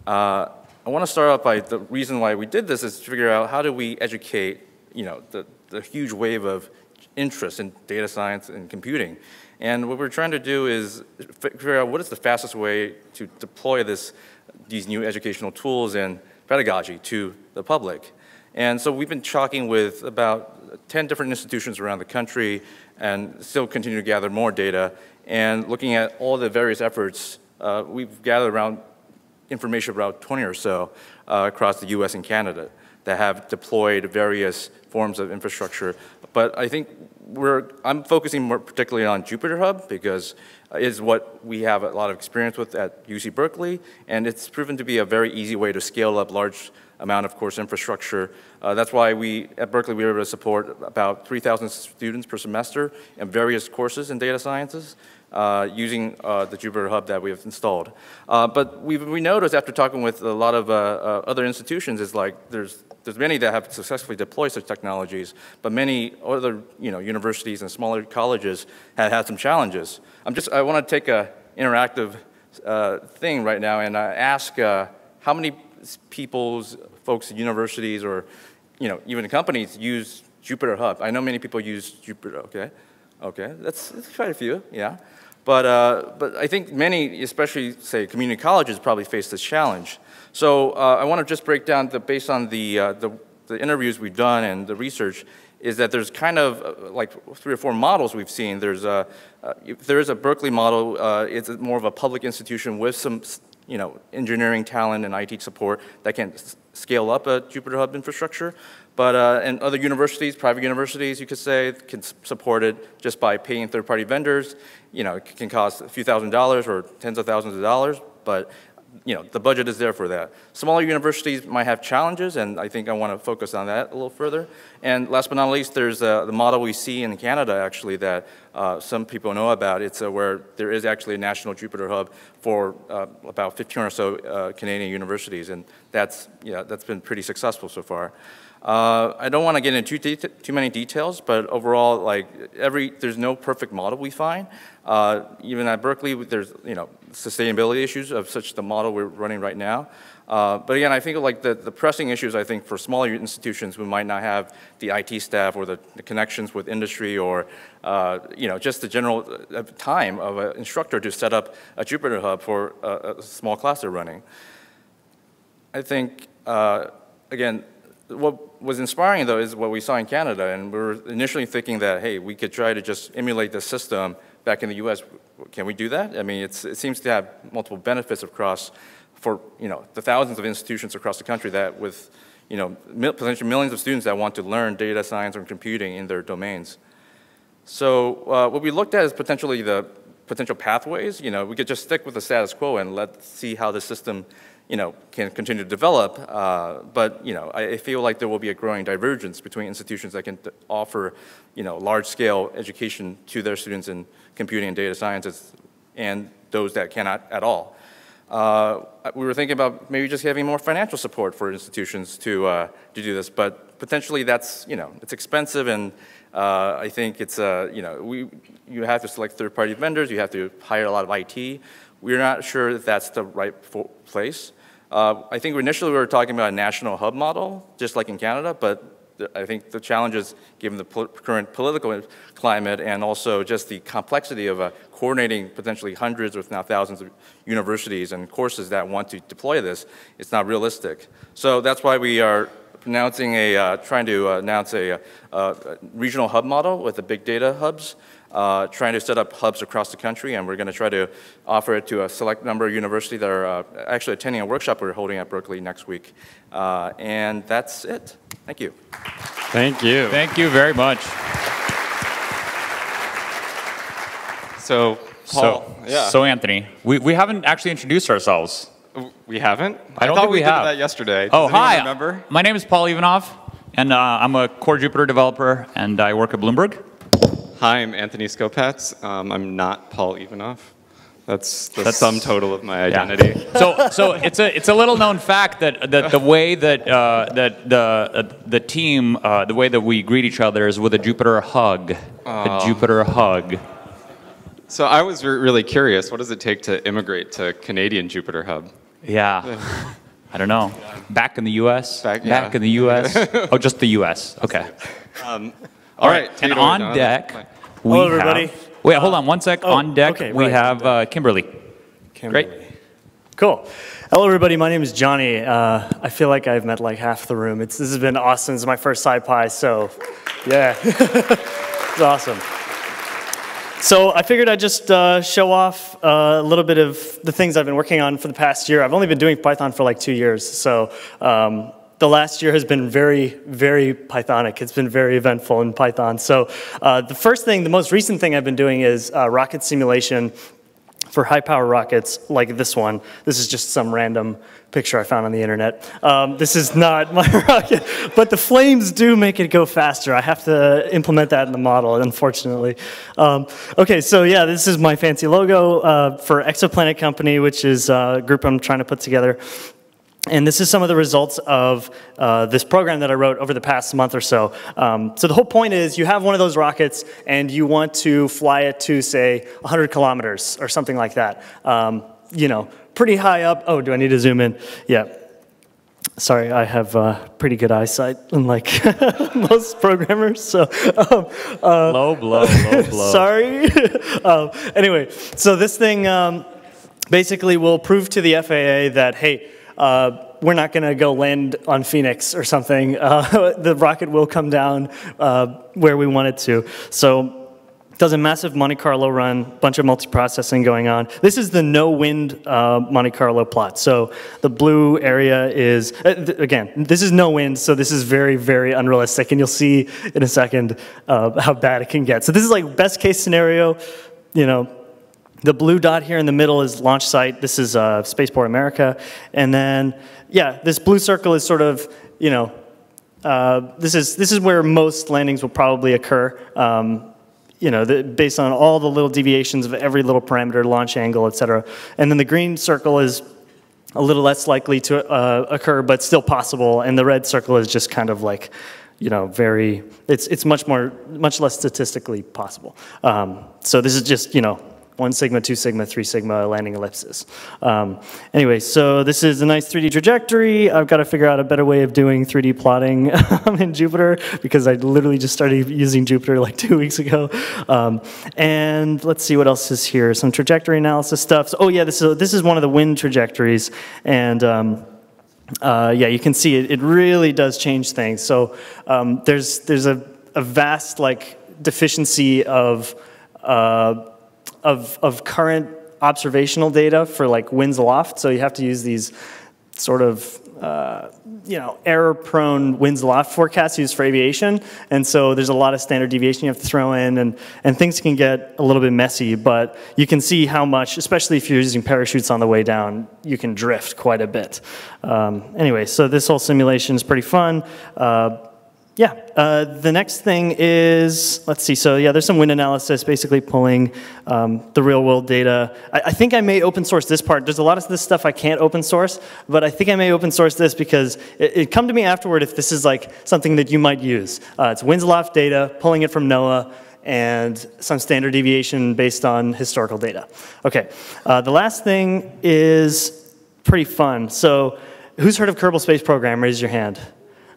I want to start off by the reason why we did this is to figure out how do we educate, the huge wave of interest in data science and computing. And what we're trying to do is figure out what is the fastest way to deploy these new educational tools and pedagogy to the public. And so we've been talking with about 10 different institutions around the country and still continue to gather more data. And looking at all the various efforts, we've gathered around information about 20 or so across the US and Canada that have deployed various forms of infrastructure. But I think I'm focusing more particularly on Jupyter Hub because it is what we have a lot of experience with at UC Berkeley, and it's proven to be a very easy way to scale up large amount of course infrastructure. That's why at Berkeley we were able to support about 3,000 students per semester in various courses in data sciences using the Jupyter Hub that we have installed. But we noticed after talking with a lot of other institutions is like there's many that have successfully deployed such technologies, but many other universities and smaller colleges have had some challenges. I want to take an interactive thing right now and ask how many folks at universities or even companies use Jupyter Hub. I know many people use Jupyter. Okay, that's quite a few, yeah. But I think many, especially say community colleges, probably face this challenge. So I want to just break down based on the interviews we've done and the research, is that there's kind of like 3 or 4 models we've seen. There is a Berkeley model. It's more of a public institution with some engineering talent and IT support that can scale up a Jupyter Hub infrastructure. But and other universities, private universities, you could say, can support it just by paying third-party vendors. It can cost a few $1,000s or tens of thousands of dollars, but the budget is there for that. Smaller universities might have challenges, and I think I want to focus on that a little further. And last but not least, there's the model we see in Canada, actually, that some people know about. It's where there is actually a national Jupyter Hub for about 15 or so Canadian universities, and that's been pretty successful so far. I don't want to get into too many details, but overall, like there's no perfect model we find. Even at Berkeley, there's sustainability issues of such the model we're running right now. But again, I think like the pressing issues, I think for smaller institutions who might not have the IT staff or the connections with industry or just the general time of an instructor to set up a Jupyter Hub for a small class they're running. I think, again, what was inspiring, though, is what we saw in Canada, and we were initially thinking that, hey, we could try to just emulate the system back in the US. Can we do that? I mean, it seems to have multiple benefits across for the thousands of institutions across the country that with potentially millions of students that want to learn data science or computing in their domains. So what we looked at is potentially the potential pathways. We could just stick with the status quo and let's see how the system can continue to develop, but I feel like there will be a growing divergence between institutions that can offer large-scale education to their students in computing and data sciences and those that cannot at all. We were thinking about maybe just having more financial support for institutions to do this, but potentially that's it's expensive, and I think it's you have to select third-party vendors, you have to hire a lot of IT. We're not sure if that's the right place. I think initially we were talking about a national hub model, just like in Canada, but I think the challenges, given the current political climate and also just the complexity of coordinating potentially hundreds, if not thousands of universities and courses that want to deploy this, it's not realistic. So that's why we are announcing trying to announce a regional hub model with the big data hubs. Trying to set up hubs across the country, and we're going to try to offer it to a select number of universities that are actually attending a workshop we're holding at Berkeley next week. And that's it. Thank you. Thank you. Thank you very much. So, Paul, so Anthony, we haven't actually introduced ourselves. We haven't? I don't thought think we have. did that yesterday. Oh, hi. Remember? My name is Paul Ivanov, and I'm a core Jupyter developer, and I work at Bloomberg. Hi, I'm Anthony Skopats. I'm not Paul Ivanov. That's the sum total of my identity. Yeah. So it's a little known fact that the way that the team the way that we greet each other is with a Jupyter hug. A Jupyter hug. So I was really curious. What does it take to immigrate to Canadian Jupyter Hub? Yeah. I don't know. Back in the U.S. Back in the U.S. Oh, just the U.S. Okay. All right, and on deck, we Hello, everybody. Wait, hold on one sec. On deck, we have Kimberly. Great. Cool. Hello, everybody. My name is Johnny. I feel like I've met like half the room. This has been awesome. This is my first SciPy, so yeah. It's awesome. So I figured I'd just show off a little bit of the things I've been working on for the past year. I've only been doing Python for like 2 years, so the last year has been very, very Pythonic. It's been very eventful in Python. So the most recent thing I've been doing is rocket simulation for high-power rockets like this one. This is just some random picture I found on the internet. This is not my rocket, but the flames do make it go faster. I have to implement that in the model, unfortunately. Okay, so yeah, this is my fancy logo for Exoplanet Company, which is a group I'm trying to put together. And this is some of the results of this program that I wrote over the past month or so. So the whole point is you have one of those rockets and you want to fly it to, say, 100 kilometers or something like that. Pretty high up. Oh, do I need to zoom in? Yeah. Sorry, I have pretty good eyesight, unlike most programmers. So low blow. Sorry. Anyway, so this thing basically will prove to the FAA that, hey, we're not going to go land on Phoenix or something. The rocket will come down where we want it to. So it does a massive Monte Carlo run, bunch of multiprocessing going on. This is the no-wind Monte Carlo plot. So the blue area is, again, this is no wind, so this is very, very unrealistic. And you'll see in a second how bad it can get. So this is like best case scenario, The blue dot here in the middle is launch site. This is Spaceport America. And then, yeah, this blue circle is sort of, this is where most landings will probably occur. Based on all the little deviations of every little parameter, launch angle, et cetera. And then the green circle is a little less likely to occur, but still possible. And the red circle is just kind of like, you know, it's much less statistically possible. So this is just, you know, 1 sigma, 2 sigma, 3 sigma landing ellipses. Anyway, so this is a nice 3D trajectory. I've got to figure out a better way of doing 3D plotting in Jupyter, because I literally just started using Jupyter like 2 weeks ago. And let's see what else is here. Some trajectory analysis stuff. So, oh yeah, this is one of the wind trajectories. And yeah, you can see it really does change things. So there's a vast like deficiency of current observational data for like winds aloft. So you have to use these sort of you know, error-prone winds aloft forecasts used for aviation. And so there's a lot of standard deviation you have to throw in, and things can get a little bit messy. But you can see how much, especially if you're using parachutes on the way down, you can drift quite a bit. Anyway, so this whole simulation is pretty fun. Yeah, the next thing is, let's see, so yeah, there's some wind analysis, basically pulling the real world data. I think I may open source this part. There's a lot of this stuff I can't open source, but I think I may open source this because it come to me afterward if this is like something that you might use. It's winds aloft data, pulling it from NOAA, and some standard deviation based on historical data. Okay, the last thing is pretty fun. So who's heard of Kerbal Space Program? Raise your hand.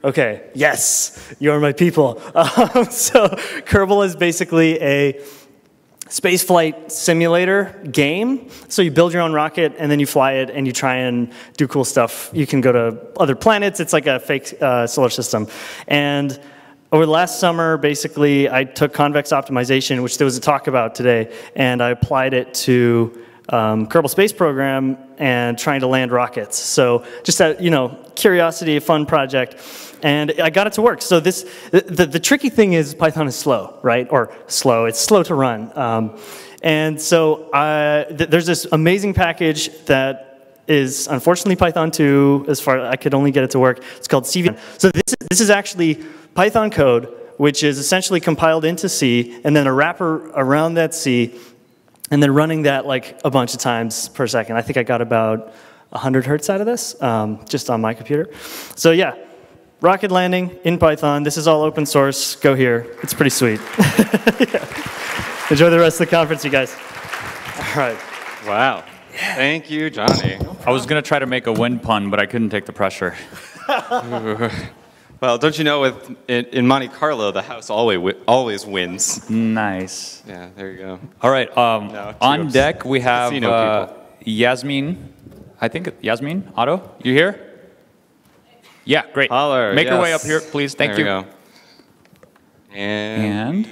Okay, yes, you are my people. So Kerbal is basically a spaceflight simulator game. So you build your own rocket, and then you fly it, and you try and do cool stuff. You can go to other planets. It's like a fake solar system. And over the last summer, basically, I took convex optimization, which there was a talk about today, and I applied it to Kerbal Space Program and trying to land rockets. So just that, you know, curiosity, a fun project. And I got it to work. So the tricky thing is Python is slow, right? Or slow, it's slow to run. And so there's this amazing package that is unfortunately Python 2, as far as I could only get it to work. It's called CV. So this is actually Python code, which is essentially compiled into C, and then a wrapper around that C, and then running that like a bunch of times per second. I think I got about 100 hertz out of this, just on my computer. So yeah. Rocket landing in Python. This is all open source. Go here. It's pretty sweet. Yeah. Enjoy the rest of the conference, you guys. All right. Wow. Yeah. Thank you, Johnny. I was going to try to make a wind pun, but I couldn't take the pressure. Well, don't you know, in Monte Carlo, the house always wins. Nice. Yeah, there you go. All right. On deck, we have Yasmin. I think Yasmin Otto. You here? Yeah, great. Holler, Make your way up here, please. Thank you. There we go. And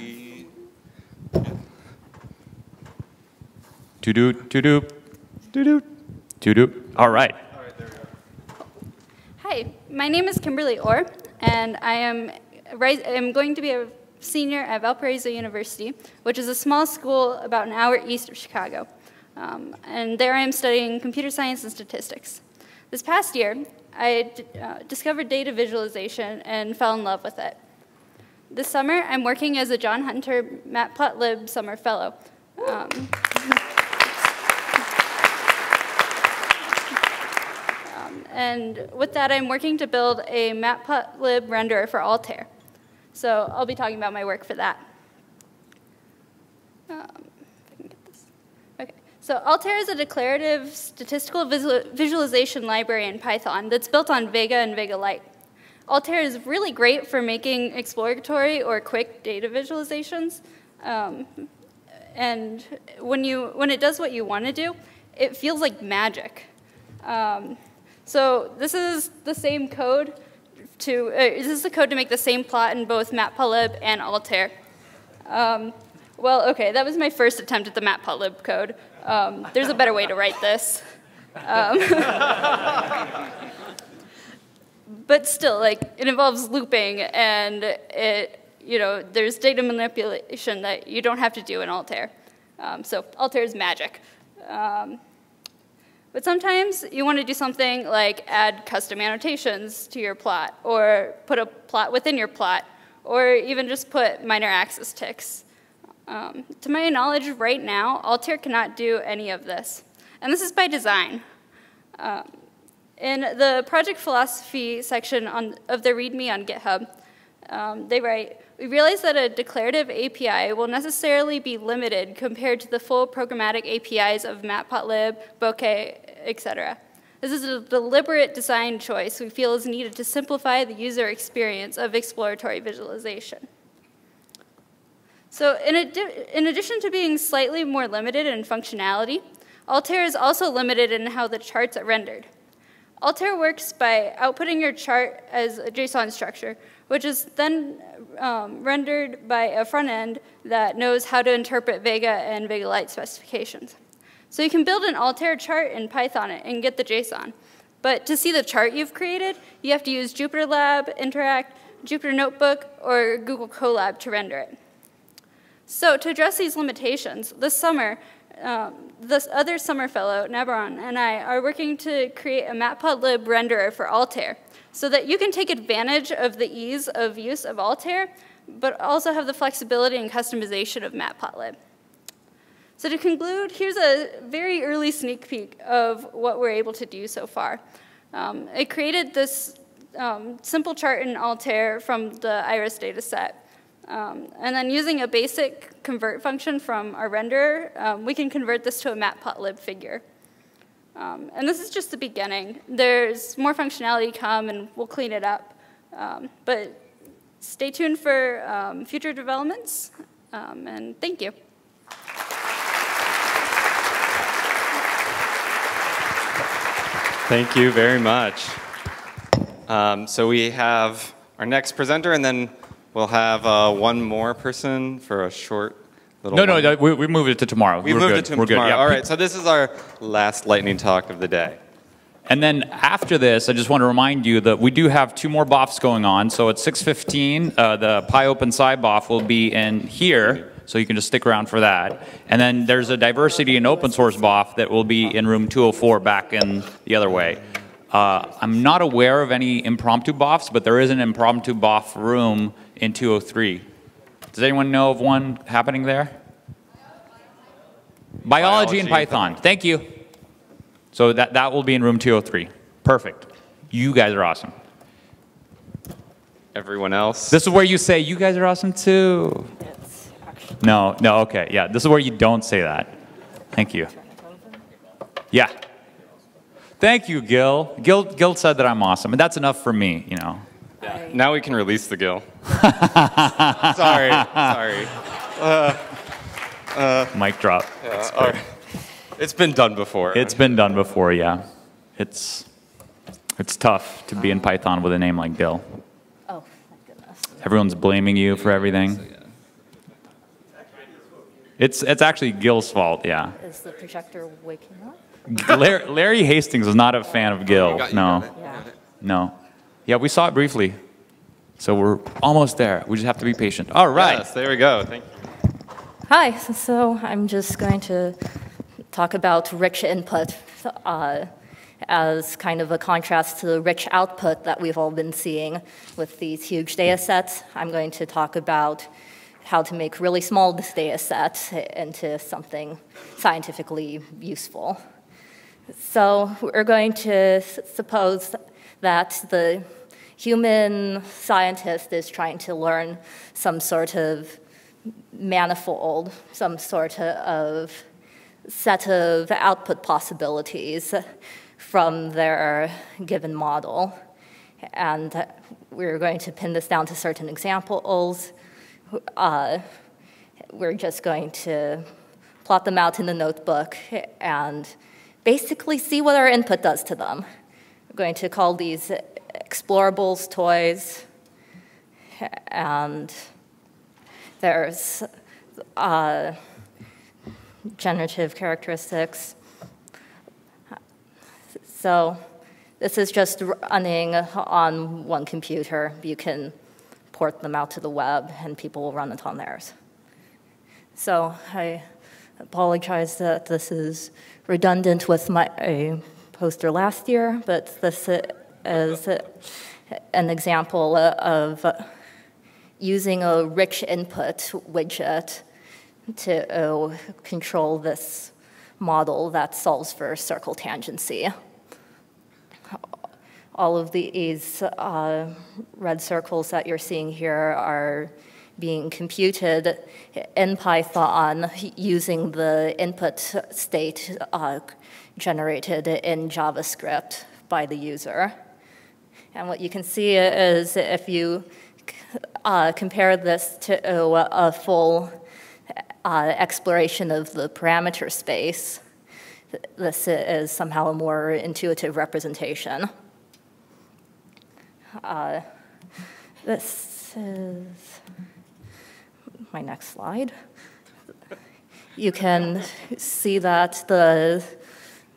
All right. Hi, my name is Kimberly Orr, and I am going to be a senior at Valparaiso University, which is a small school about an hour east of Chicago. And there I am studying computer science and statistics. This past year, I discovered data visualization and fell in love with it. This summer, I'm working as a John Hunter Matplotlib Summer Fellow. And with that, I'm working to build a Matplotlib renderer for Altair. So I'll be talking about my work for that. So Altair is a declarative statistical visualization library in Python that's built on Vega and Vega Lite. Altair is really great for making exploratory or quick data visualizations. And when it does what you want to do, it feels like magic. So this is the same code this is the code to make the same plot in both Matplotlib and Altair. Well, okay, that was my first attempt at the Matplotlib code. There's a better way to write this. But still, like, it involves looping, and there's data manipulation that you don't have to do in Altair. So Altair is magic. But sometimes you want to do something like add custom annotations to your plot, or put a plot within your plot, or even just put minor axis ticks. To my knowledge, right now, Altair cannot do any of this. And this is by design. In the project philosophy section of the README on GitHub, they write, we realize that a declarative API will necessarily be limited compared to the full programmatic APIs of Matplotlib, Bokeh, etc. This is a deliberate design choice we feel is needed to simplify the user experience of exploratory visualization. So in addition to being slightly more limited in functionality, Altair is also limited in how the charts are rendered. Altair works by outputting your chart as a JSON structure, which is then rendered by a front end that knows how to interpret Vega and Vega Lite specifications. So you can build an Altair chart in Python and get the JSON. But to see the chart you've created, you have to use JupyterLab, Interact, Jupyter Notebook, or Google Colab to render it. So to address these limitations, this summer, this other summer fellow, Nabaran, and I are working to create a Matplotlib renderer for Altair so that you can take advantage of the ease of use of Altair, but also have the flexibility and customization of Matplotlib. So to conclude, here's a very early sneak peek of what we're able to do so far. I created this simple chart in Altair from the Iris data set. And then using a basic convert function from our renderer, we can convert this to a Matplotlib figure. And this is just the beginning. There's more functionality to come, and we'll clean it up. But stay tuned for future developments, and thank you. Thank you very much. So we have our next presenter, and then we'll have one more person for a short little No, we moved it to tomorrow. We moved it to tomorrow. Yeah. All right, so this is our last lightning talk of the day. And then after this, I just want to remind you that we do have 2 more BOFs going on. So at 6:15, the PyOpenSci BOF will be in here, so you can just stick around for that. And then there's a diversity and open source BOF that will be in room 204 back in the other way. I'm not aware of any impromptu BOFs, but there is an impromptu BOF room in 203. Does anyone know of one happening there? Biology and Python. Thank you. So that will be in room 203. Perfect. You guys are awesome. Everyone else? This is where you say, you guys are awesome too. No, okay, yeah. This is where you don't say that. Thank you. Yeah. Thank you, Gil. Gil said that I'm awesome, and that's enough for me, you know. Yeah. Now we can release the Gil. Sorry. Mic drop. Yeah, all right. It's been done before. It's been done before, yeah. It's tough to be in Python with a name like Gil. Oh, my goodness. Everyone's blaming you for everything. It's actually Gil's fault, yeah. Is the projector waking up? Larry Hastings was not a fan of Gil. No. Yeah, we saw it briefly. So we're almost there. We just have to be patient. All right. Yes, there we go. Thank you. Hi. So I'm just going to talk about rich input as kind of a contrast to the rich output that we've all been seeing with these huge data sets. I'm going to talk about how to make really small data sets into something scientifically useful. So we're going to suppose that the human scientist is trying to learn some sort of manifold, some sort of set of output possibilities from their given model. And we're going to pin this down to certain examples. We're just going to plot them out in the notebook and basically see what our input does to them. We're going to call these explorables toys, and there's generative characteristics. So this is just running on one computer. You can port them out to the web, and people will run it on theirs. So I apologize that this is redundant with my poster last year, but this is an example of using a rich input widget to control this model that solves for circle tangency. all of these red circles that you're seeing here are being computed in Python using the input state generated in JavaScript by the user. And what you can see is if you compare this to a full exploration of the parameter space, this is somehow a more intuitive representation. This is my next slide. You can see that the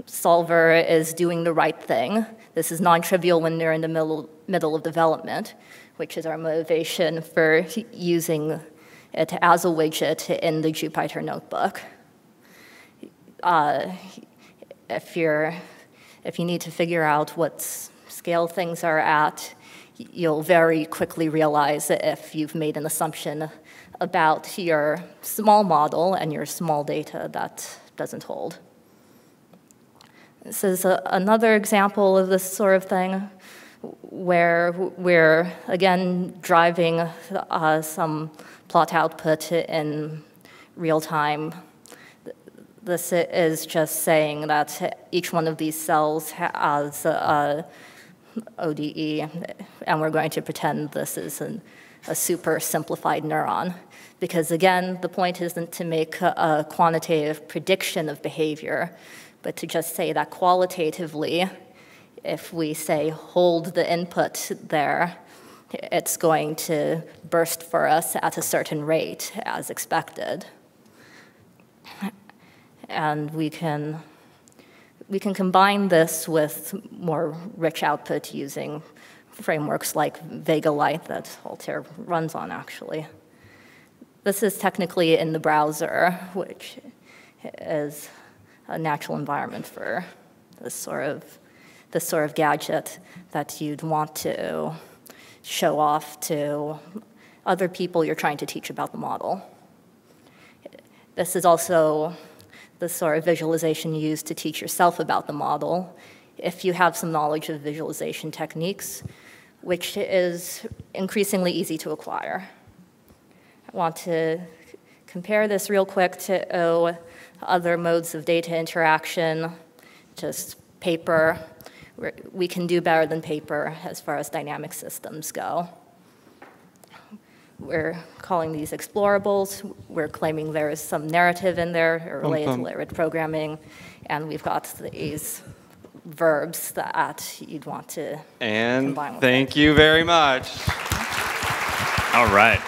solver is doing the right thing. This is non-trivial when they're in the middle of development, which is our motivation for using it as a widget in the Jupyter notebook. If you need to figure out what scale things are at, you'll very quickly realize if you've made an assumption about your small model and your small data that doesn't hold. This is another example of this sort of thing where we're, again, driving some plot output in real time. This is just saying that each one of these cells has a ODE, and we're going to pretend this is a super simplified neuron. Because again, the point isn't to make a quantitative prediction of behavior, but to just say that qualitatively, if we say hold the input there, it's going to burst for us at a certain rate as expected. And we can combine this with more rich output using frameworks like Vega Lite that Altair runs on, actually. This is technically in the browser, which is a natural environment for this sort of gadget that you'd want to show off to other people you're trying to teach about the model. This is also the sort of visualization used to teach yourself about the model if you have some knowledge of visualization techniques, which is increasingly easy to acquire. I want to compare this real quick to other modes of data interaction, just paper. We can do better than paper as far as dynamic systems go. We're calling these explorables. We're claiming there is some narrative in there related to layered programming, and we've got these verbs that you'd want to combine with thank you very much. All right.